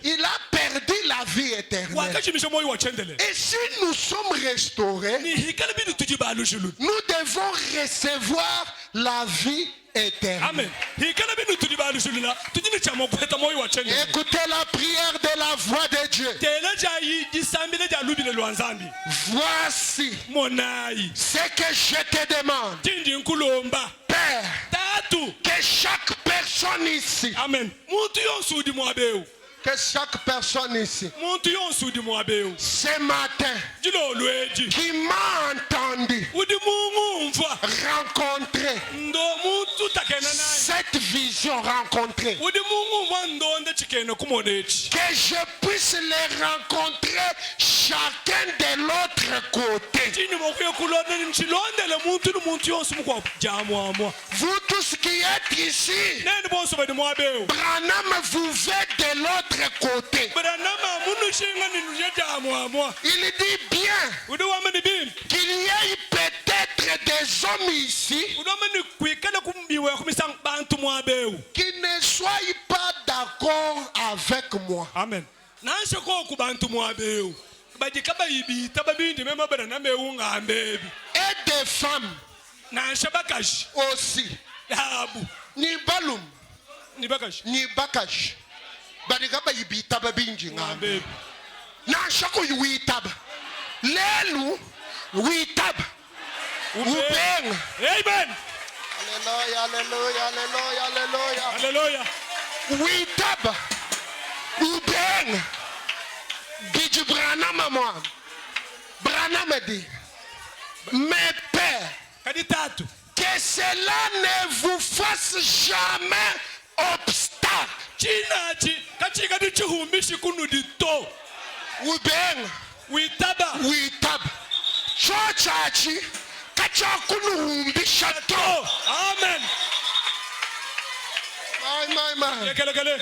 il a perdu la vie éternelle. Et si nous sommes restaurés, nous devons recevoir la vie éternelle. Écoutez la prière de la voix de Dieu. Voici ce que je te demande, Père, que chaque personne ici, amen, que chaque personne ici, ce matin, qui m'a entendu rencontrer cette vision, rencontrer, que je puisse les rencontrer chacun de l'autre côté. Vous tous qui êtes ici, Branham vous êtes de l'autre côté. Il dit bien qu'il y ait peut-être des hommes ici qui ne soient pas d'accord avec moi. Amen. badikaba ibita babindi mema Branham ungambebi Et des femmes na shabakash aussi. yabu Ni balum, ni bakash ni bakash. Badikaba yibita babinji ngambe. ngambebi Na shako yuitaba. Lelu uitaba. Ubeng. amen Alléluia, alléluia, alléluia, alléluia. hallelujah Uitaba. Ubeng. Bidju Branham moi. Branham dit. Mes pères, kadi tatu que cela ne vous fasse jamais obstacle. chinachi kachika dichihumbishi kunudito Ubeng. witaba Uitaba. Chochachi. Kachakunuhumbisha to. amen My. yekelekele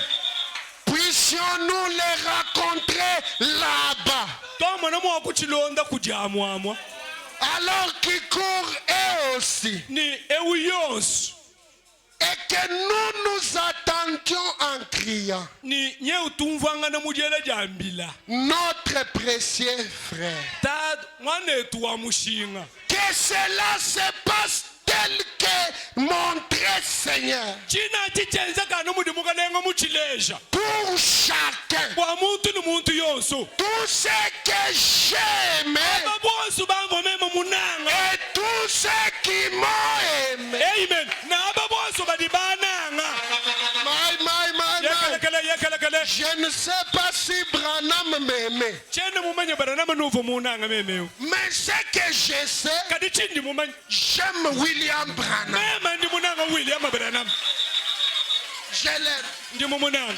Puissions-nous les rencontrer là-bas. tomona mwakuchilonda kujamwamwa Alors qu'ils courent eux aussi. ni ewu yonsu Et que nous nous attendions en criant. ni nye utumvanga mujele jambila Notre précieux frère. ta mwana etu wa mushinga Que cela se passe tel que mon très Seigneur. chinachi chenza kana mudimuka nenga muchileja Pour chacun. bwa muntu ni muntu yonsu Tout ce que j'aime. ababonsu bangomema munanga Et tous ceux qui m'ont aimé. amen na ababonsu badibananga My. yekelekele Je ne sais pas si Branham m'aimait. chene mumanye Branham nuvo munanga memeo Mais ce que je sais, kadi chindi mumanye j'aime William Branham. mema ndi munanga William Branham Je l'aime. ndi mumunanga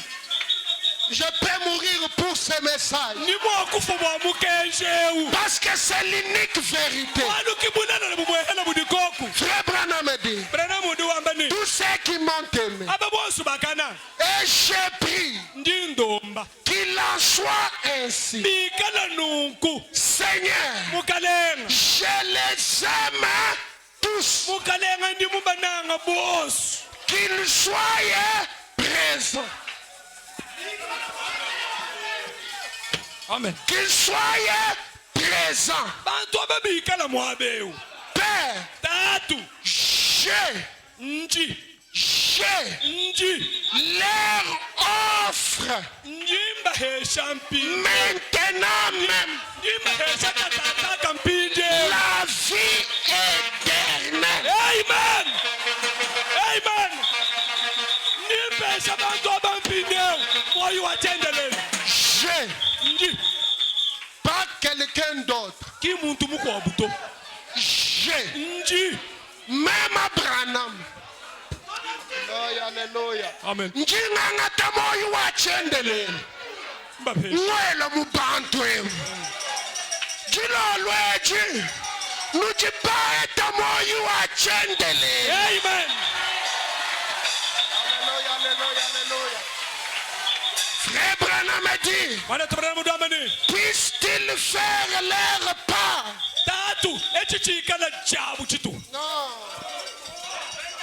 Je peux mourir pour ce message. ni mwakufa bwa mukenjewu Parce que c'est l'unique vérité. walukibunana bumwehela budikoku Frère Branham dit, Branham ndi wambani tous ceux qui m'ont aimé, ababonsu bakana et j'ai pris ndi ndomba qu'il en soit ainsi. bikala nunku Seigneur, mukalenga je les aime tous. mukalenga ndi mubananga bosu Qu'ils soient présents. amen Qu'ils soient présents. bantu ababikala mwabewu Père, tatu j'ai nji leur offre njimba hesha mpinde maintenant même njimba hesha katataka mpinde la vie éternelle. amen amen nimpesha bantu abampindewu moyo wathendeleni J'ai nji pas quelqu'un d'autre. ki muntu mukwa buto J'ai nji même Abraham. Alléluia, alléluia. amen Njinganga tamoyo wachendeleni. mbapesha Mwela mubantu emu. Jilolweji. Nujibaye tamoyo wachendeleni. amen Alléluia, alléluia, alléluia. Frère Branham dit, wana tabana mudu amani puisse-t-il faire leur part? tatu echi chikala chabu chitu Non.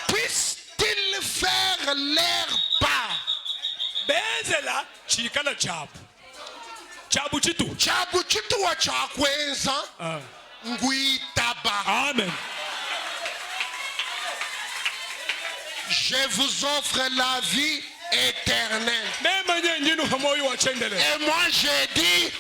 Puisse-t-il faire leur part? benzela chikala chabu chitu Chabu chitu wa chakwenza nguitaba. amen Je vous offre la vie éternelle. mema nyenyinu hamoyo wachendele Et moi je dis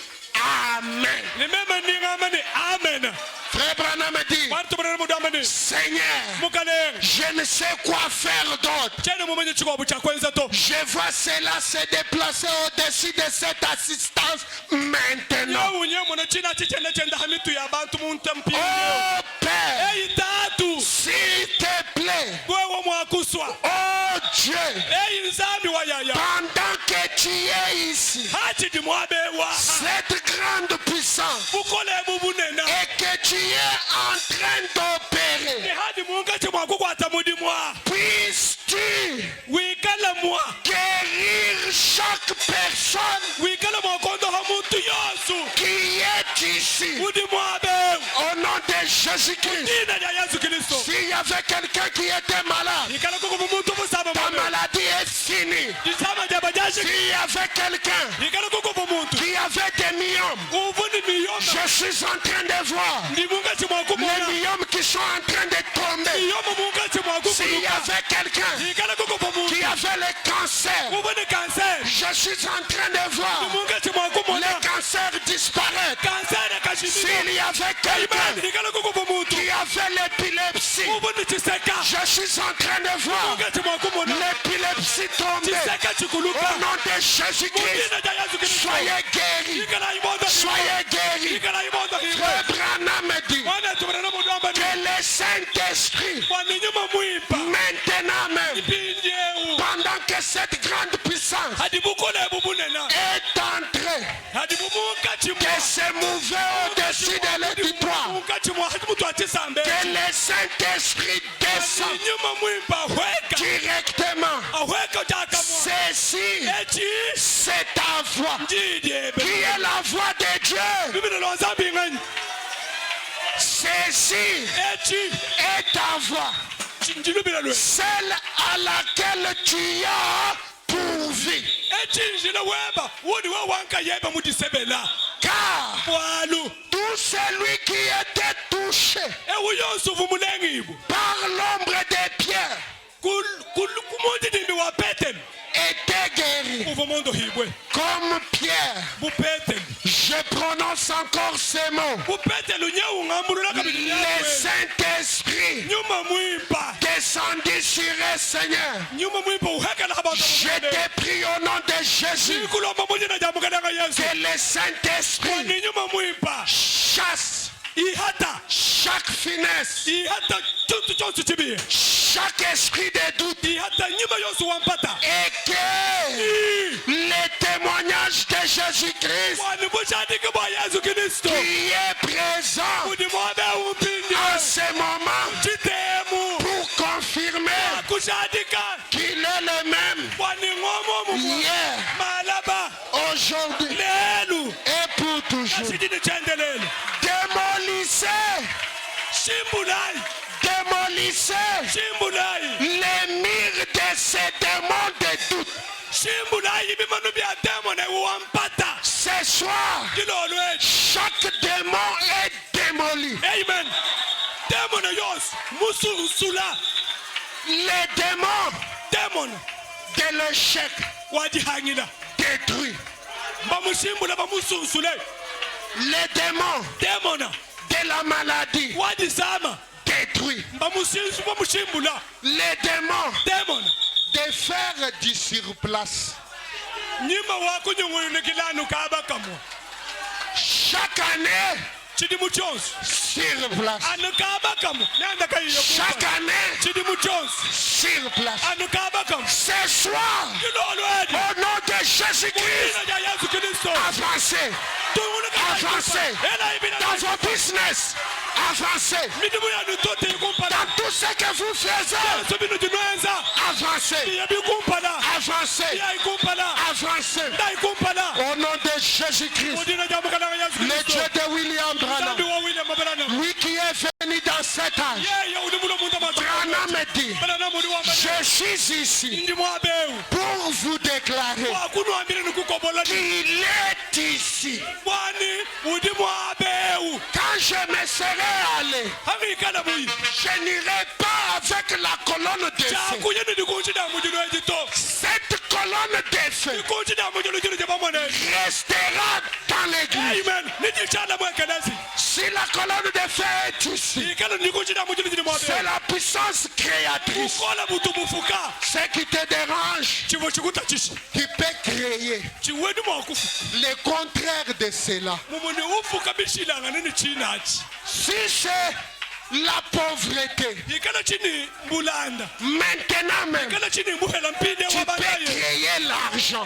Amen. ni mema ningamani amen Frère Branham dit, wana tabana mudu amani Seigneur, mukalenga je ne sais quoi faire d'autre. chene mumenye chikobu chakwenza to Je vois cela se déplacer au-dessus de cette assistance maintenant. nyawunye muna china chichende chenda hamitu ya bantu muntu mpinde Oh Père, eyi tatu s'il te plaît, gwewo mwakuswa oh Dieu, eyi nzambi wa yaya pendant que tu es ici, hachi di mwabewa cette grande puissance, bukole bubunena et que tu es en train ni d'opérer, hadi mungachi mwakukwata mudi mwa puisses-tu wikala mwa guérir chaque personne wikala mwakondo ha muntu yosu qui est ici, mudi mwabewu au nom de Jésus-Christ. dina lya yesu kristo S'il y avait quelqu'un qui était malade, ikala kuko mumuntu busaba ta mwabewu maladie est finie. disama jaba jashi S'il y avait quelqu'un ikala kuko mumuntu qui avait des myomes, uvuni miyo Je suis en train de voir les myopes qui sont en train de tomber. S'il y avait quelqu'un qui avait le cancer, je suis en train de voir le cancer disparaître. S'il y avait quelqu'un qui avait l'épilepsie, je suis en train de voir l'épilepsie tomber. Au nom de Jésus-Christ, soyez guéris. Soyez guéris. Frère Branham me dit que le Saint-Esprit, maintenant même, pendant que cette grande puissance est en train de se mouver au-dessus de l'auditoire, que le Saint-Esprit descend directement. Ceci, c'est ta voix, qui est la voix de Dieu. Ceci est ta voix, celle à laquelle tu as pourvu. Car tout celui qui était touché par l'ombre des pierres était guéri. Comme Pierre, je prononce encore ces mots. Le Saint-Esprit descendit sur eux, Seigneur. Je te prie au nom de Jésus que le Saint-Esprit chasse chaque finesse, chaque esprit de doute, et que le témoignage de Jésus-Christ qui est présent en ce moment pour confirmer qu'il est le même hier, aujourd'hui et pour toujours. Démolissez les murs de ces démons de doute. Ce soir, chaque démon est démoli. Amen. Les démons de l'échec détruits. Les démons de la maladie détruits. Les démons de faire du surplace. Chaque année sur place. Chaque année sur place. Ce soir, au nom de Jésus-Christ, avancez. Avancez dans vos business. Avancez dans tout ce que vous faites. Avancez. Avancez. Avancez. Au nom de Jésus-Christ, le Dieu de William Branham, lui qui est venu dans cet âge, Branham me dit, je suis ici pour vous déclarer qu'il est ici. Quand je me serai allé, je n'irai pas avec la colonne de feu. Cette colonne de feu restera dans l'église. Si la colonne de feu est ici, c'est la puissance créatrice. Ce qui te dérange, tu peux créer le contraire de cela. Si c'est la pauvreté, maintenant même, tu peux créer l'argent.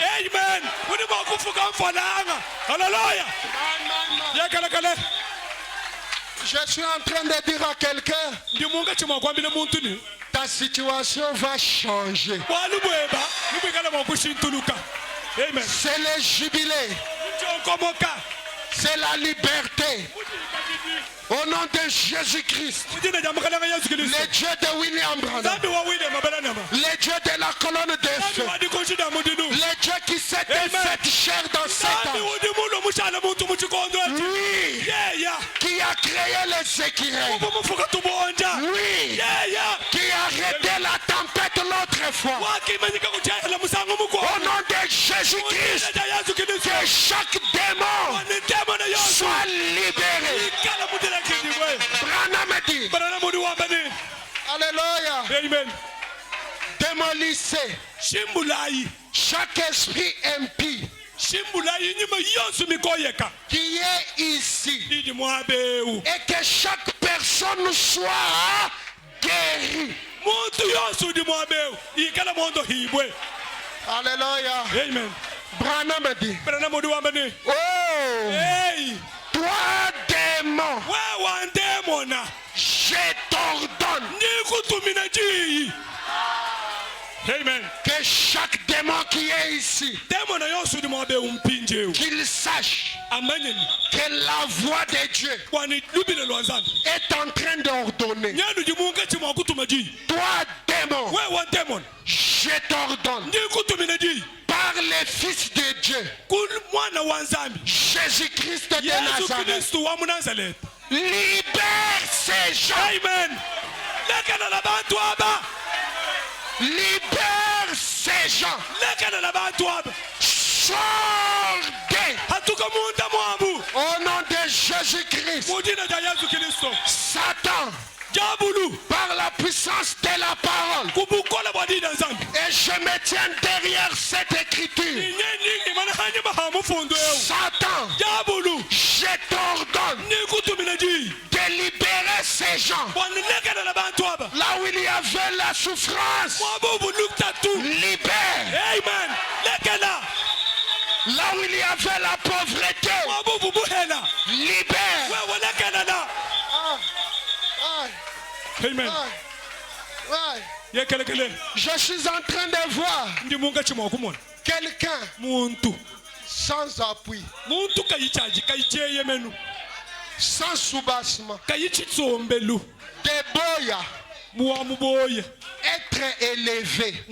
Je suis en train de dire à quelqu'un, ta situation va changer. C'est le jubilé. C'est la liberté. Au nom de Jésus-Christ, le Dieu de William Branham, le Dieu de la colonne de feu, le Dieu qui s'était fait chair dans cet âge, lui nettoyé les écureuils. Lui qui a arrêté la tempête l'autre fois. Au nom de Jésus-Christ, que chaque démon soit libéré. Branham dit. Alléluia. Amen. Démolissez chaque esprit impie qui est ici et que chaque personne soit guérie. Alléluia. Amen. Branham dit. Oh, Hey, toi démon, je t'ordonne Amen. que chaque démon qui est ici, qu'il sache que la voix de Dieu est en train d'ordonner. Toi démon, je t'ordonne par le Fils de Dieu, Jésus-Christ de Nazareth, libère ces gens. Amen. Libère ces gens. Sortez au nom de Jésus-Christ. Satan, par la puissance de la parole, et je me tiens derrière cette écriture. Satan, je t'ordonne de libérer ces gens. Là où il y avait la souffrance, libère. Amen. Là où il y avait la pauvreté, libère. Amen. Je suis en train de voir quelqu'un sans appui, sans soubassement, de boya, être élevé.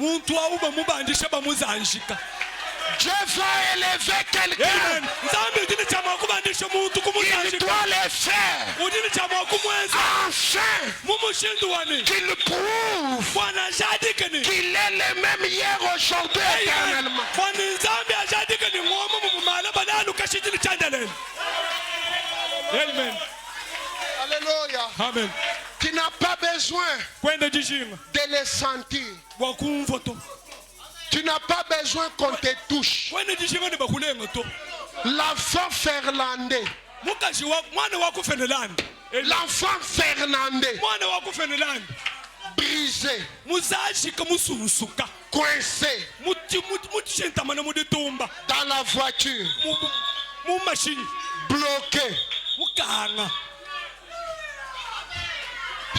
Dieu va élever quelqu'un. Il doit le faire. Enfin, qu'il prouve qu'il est le même hier, aujourd'hui, éternellement. Amen. Alléluia. Amen. Tu n'as pas besoin de le sentir. Tu n'as pas besoin qu'on te touche. L'enfant Fernandé. L'enfant Fernandé. Brisé. Coincé. Dans la voiture. Bloqué.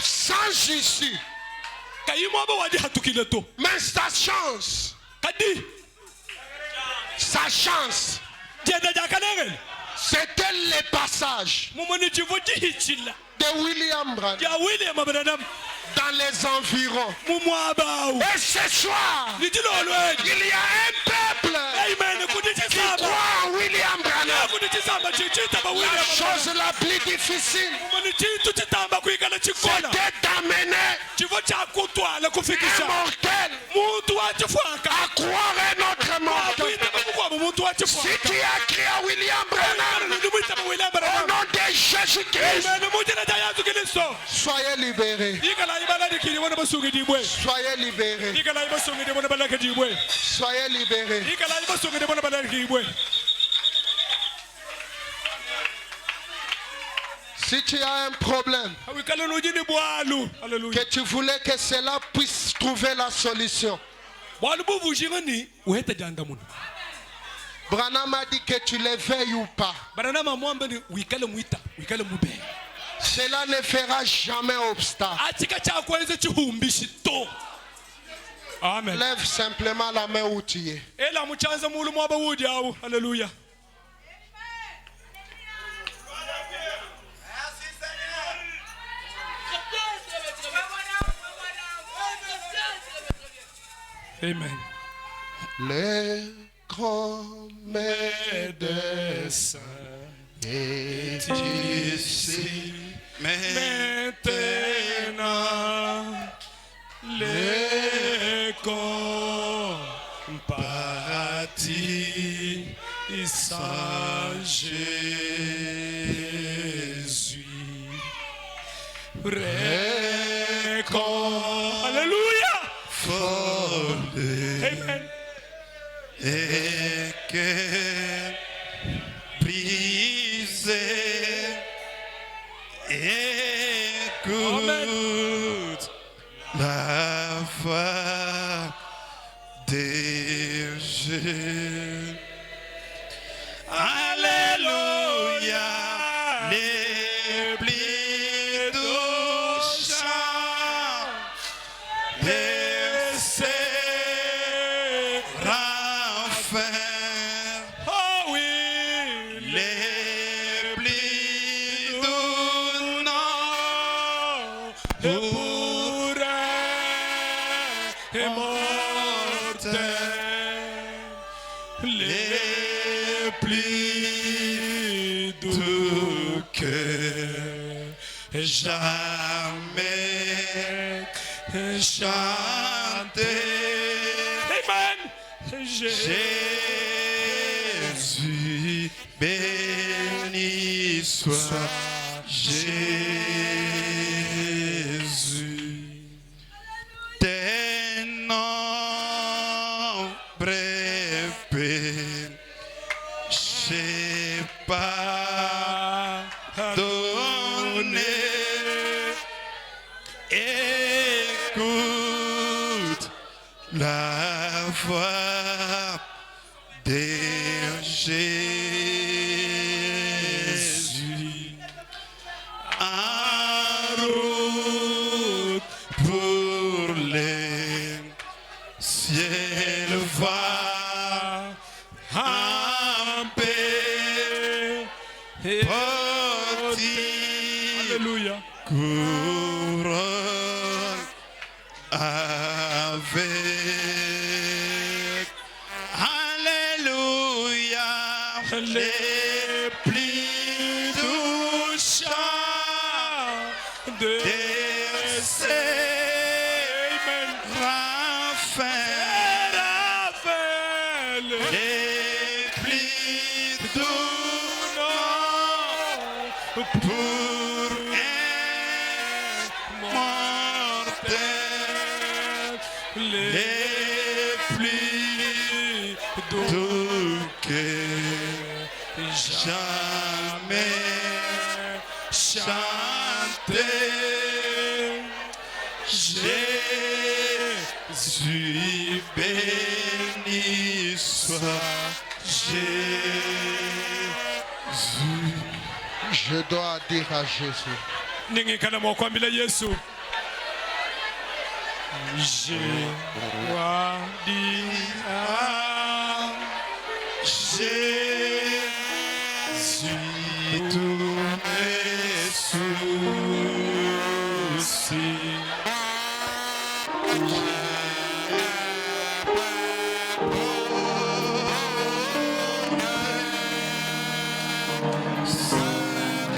Sans issue. Mais sa chance. Sa chance. C'était le passage de William Branham dans les environs. Et ce soir, il y a un peuple qui croit en William Branham. La chose la plus difficile, c'était d'amener un mortel à croire un autre mortel. Si tu as crié à William Branham, au nom de Jésus-Christ, soyez libérés. Soyez libérés. Soyez libérés. Si tu as un problème, que tu voulais que cela puisse trouver la solution, Branham a dit que tu le veuilles ou pas, cela ne fera jamais obstacle. Amen. Lève simplement la main où tu es. Alléluia. Amen. Le grand médecin est ici. maintenant les comparatifs sans Jésus. Alléluia. Amen. Et que brisé, écoute la voix des jeunes. Alléluia, les plis touchants et ses renferts. Oh oui. Les plis donnants Pour et mortel, les plis doux du cœur, jamais chanter. Amen. Jésus, béni soit Jésus. Tes nombreux péchés pardonnés. Écoute la voix de Jésus. En route pour les ciels va en paix. Porti Alléluia. couronne avec. Alléluia. Les plis touchants De Amen. Raphaël. Les plis donnants pour un mortel. Les plis du cœur, jamais chanter. Jésus, béni soit Jésus. Je dois dire à Jésus, ningikana mwakwambila Yesu. Je dois dire à Jésus, tous mes soucis.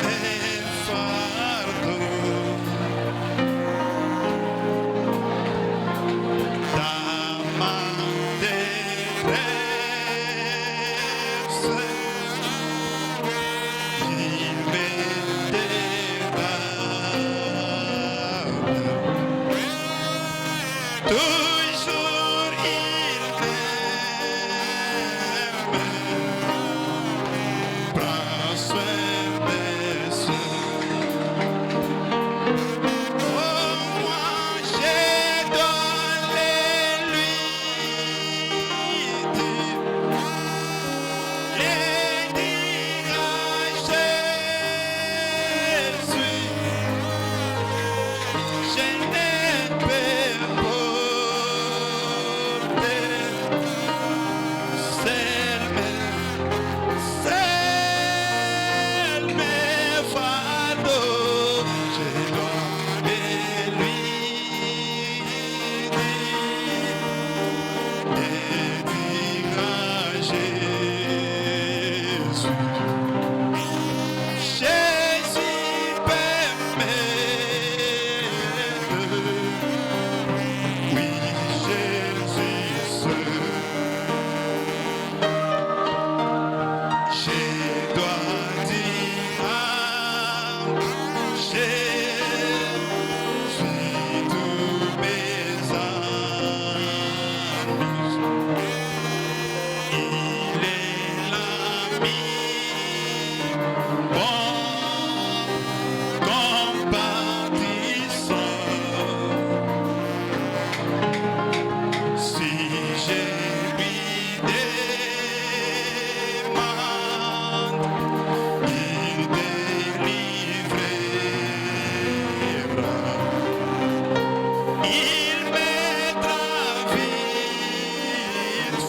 Mes fardeaux dans ma détresse.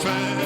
C'est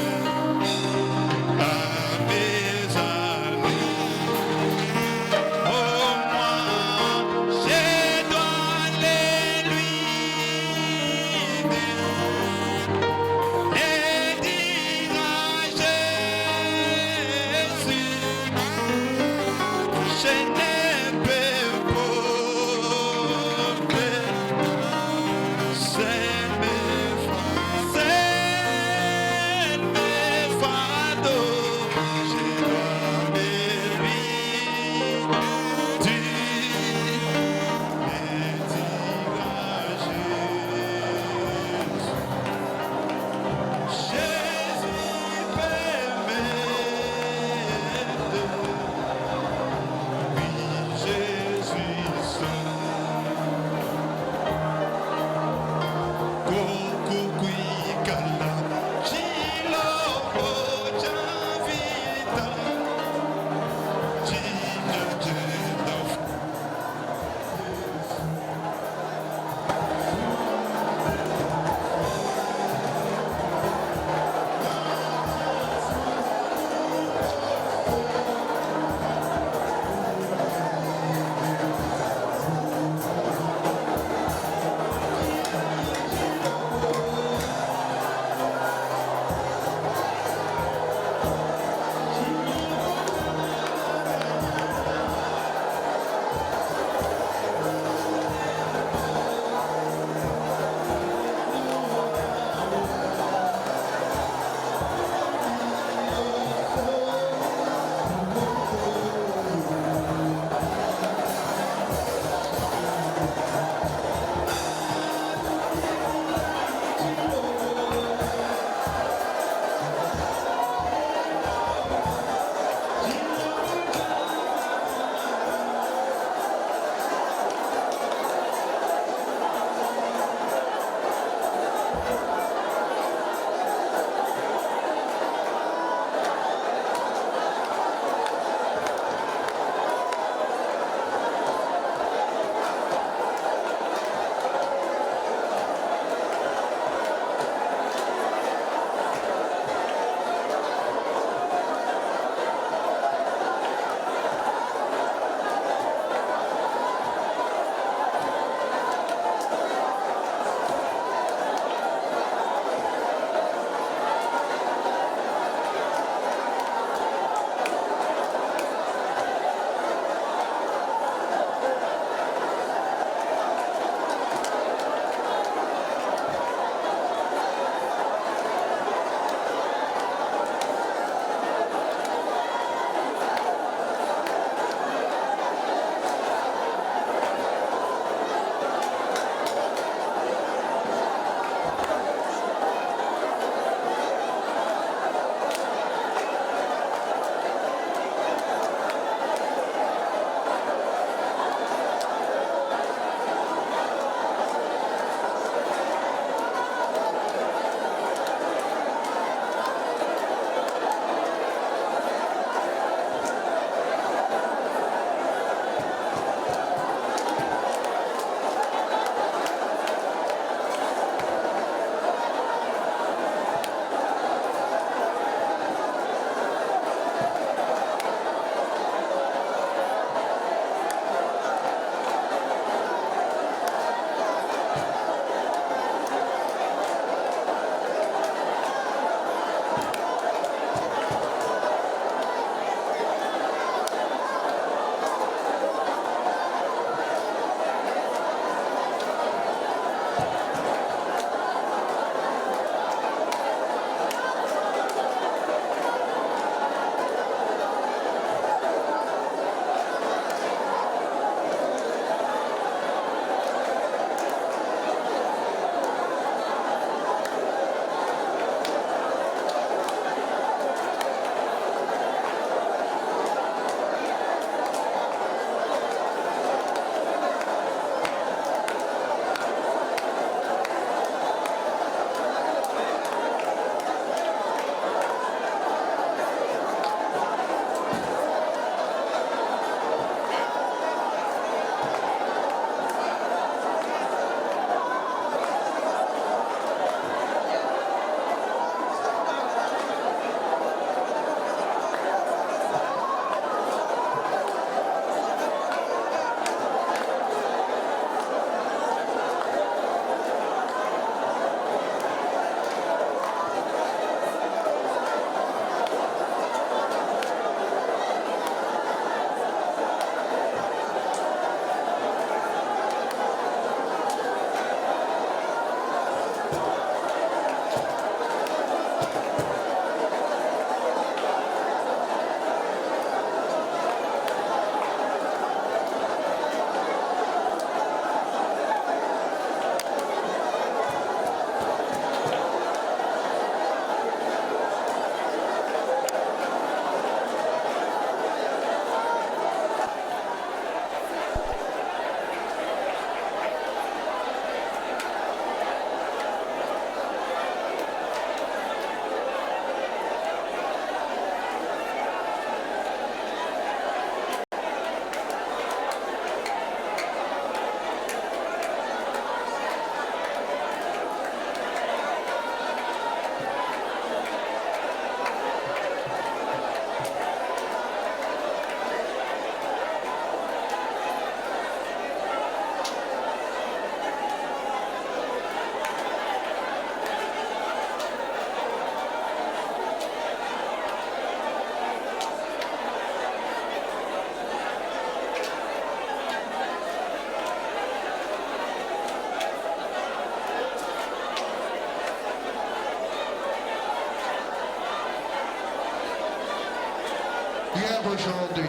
hier, aujourd'hui.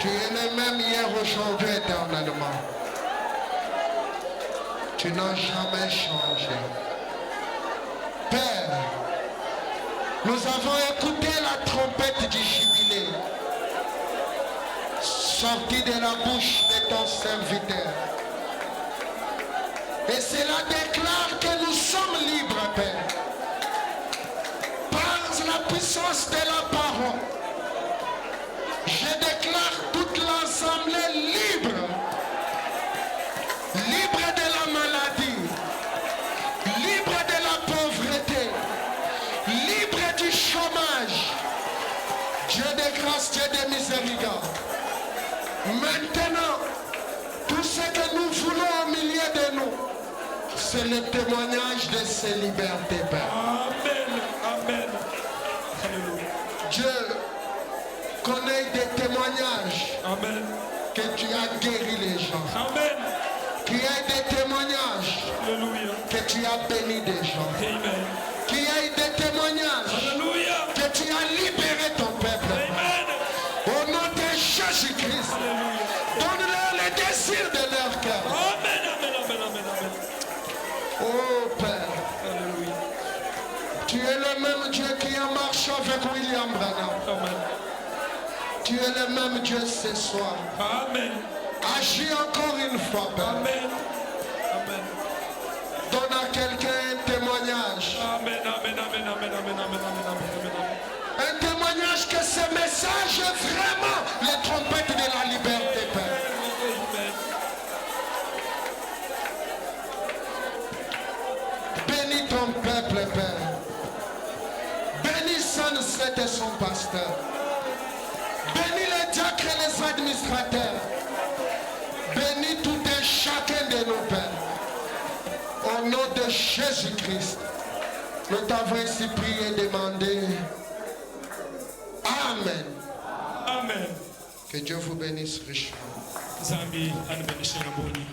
Tu es le même hier, aujourd'hui, éternellement. Tu n'as jamais changé. Père, nous avons écouté la trompette du jubilé sortie de la bouche de ton serviteur. Et cela déclare que nous sommes libres, Père. Par la puissance de la parole, je déclare toute l'assemblée libre. Libre de la maladie, libre de la pauvreté, libre du chômage. Dieu de grâce, Dieu de miséricorde. Maintenant, tout ce que nous voulons au milieu de nous, c'est le témoignage de ces libertés, Père. Amen. Amen. Alléluia. Dieu connaît des témoignages. Amen. Que tu as guéri les gens. Amen. Qu'il y ait des témoignages. Alléluia. Que tu as béni des gens. Amen. Qu'il y ait des témoignages. Alléluia. Que tu as libéré ton peuple. Amen. Au nom de Jésus-Christ. Alléluia. Donne-leur le désir de leur cœur. Amen. Amen. Amen. Amen. Amen. Oh Père. Alléluia. Tu es le même Dieu qui a marché avec William Branham. Amen. Tu es le même Dieu ce soir. Amen. Agis encore une fois, Père. Amen. Amen. Donne à quelqu'un un témoignage. Amen. Amen. Amen. Amen. Amen. Amen. Amen. Amen. Un témoignage que ce message est vraiment les trompettes de la liberté, Père. et son pasteur. Bénis les diacres et les administrateurs. Bénis tout et chacun de nos pères. Au nom de Jésus-Christ, nous t'avons ainsi prié et demandé. Amen. Amen. Que Dieu vous bénisse richement. Zambi anibadilishe na boni.